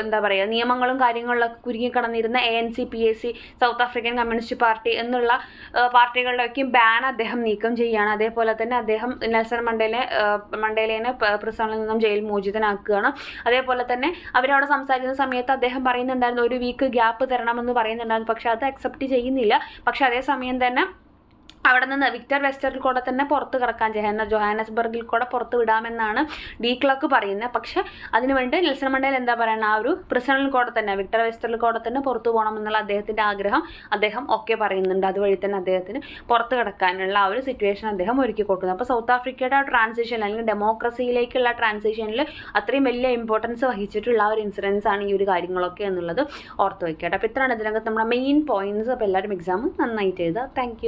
എന്താ പറയുക നിയമങ്ങളും കാര്യങ്ങളിലൊക്കെ കുരുങ്ങിക്കിടന്നിരുന്ന ANC, PAC, south African communist party എന്നുള്ള പാർട്ടികളിലൊക്കെയും ബാൻ അദ്ദേഹം നീക്കം ചെയ്യുകയാണ്. അതേപോലെ തന്നെ അദ്ദേഹം നെൽസൺ മണ്ടേലയെ പ്രിസണിൽ നിന്നും ജയിൽ മോചിതനാക്കുകയാണ്. അതേപോലെ തന്നെ അവരവിടെ സംസാരിക്കുന്ന സമയത്ത് അദ്ദേഹം പറയുന്നുണ്ടായിരുന്നു ഒരു വീക്ക് ഗ്യാപ്പ് തരണമെന്ന് പറയുന്നുണ്ടായിരുന്നു. പക്ഷെ അത് അക്സെപ്റ്റ് ചെയ്യുന്നില്ല. പക്ഷെ അതേസമയം തന്നെ അവിടെ നിന്ന് വിക്ടർ വെസ്റ്ററിൽ കൂടെ തന്നെ പുറത്ത് കിടക്കാൻ, ജോഹാനസ്ബർഗിൽ കൂടെ പുറത്ത് വിടാമെന്നാണ് ഡി ക്ലർക്ക് പറയുന്നത്. പക്ഷെ അതിനുവേണ്ടി നെൽസൺ മണ്ടേല എന്താ പറയുക, ആ ഒരു പ്രിസണിൽ കൂടെ തന്നെ, വിക്ടർ വെസ്റ്ററിൽ കൂടെ തന്നെ പുറത്ത് പോകണം എന്നുള്ള അദ്ദേഹത്തിൻ്റെ ആഗ്രഹം അദ്ദേഹം ഒക്കെ പറയുന്നുണ്ട്. അതുവഴി തന്നെ അദ്ദേഹത്തിന് പുറത്ത് കിടക്കാനുള്ള ആ ഒരു സിറ്റുവേഷൻ അദ്ദേഹം ഒരുക്കി കൊടുക്കുന്നു. അപ്പോൾ സൗത്ത് ആഫ്രിക്കയുടെ ആ ട്രാൻസിഷൻ അല്ലെങ്കിൽ ഡെമോക്രസിയിലേക്കുള്ള ട്രാൻസിഷനിൽ അത്രയും വലിയ ഇമ്പോർട്ടൻസ് വഹിച്ചിട്ടുള്ള ആ ഒരു ഇൻസിഡൻസ് ആണ് ഈ ഒരു കാര്യങ്ങളൊക്കെ എന്നുള്ളത് ഓർത്ത് വയ്ക്കട്ടെ. അപ്പോൾ ഇത്രയാണ് ഇതിനകത്ത് നമ്മുടെ മെയിൻ പോയിന്റ്സ്. അപ്പോൾ എല്ലാവരും എക്സാം നന്നായിട്ട് എഴുതുക. താങ്ക്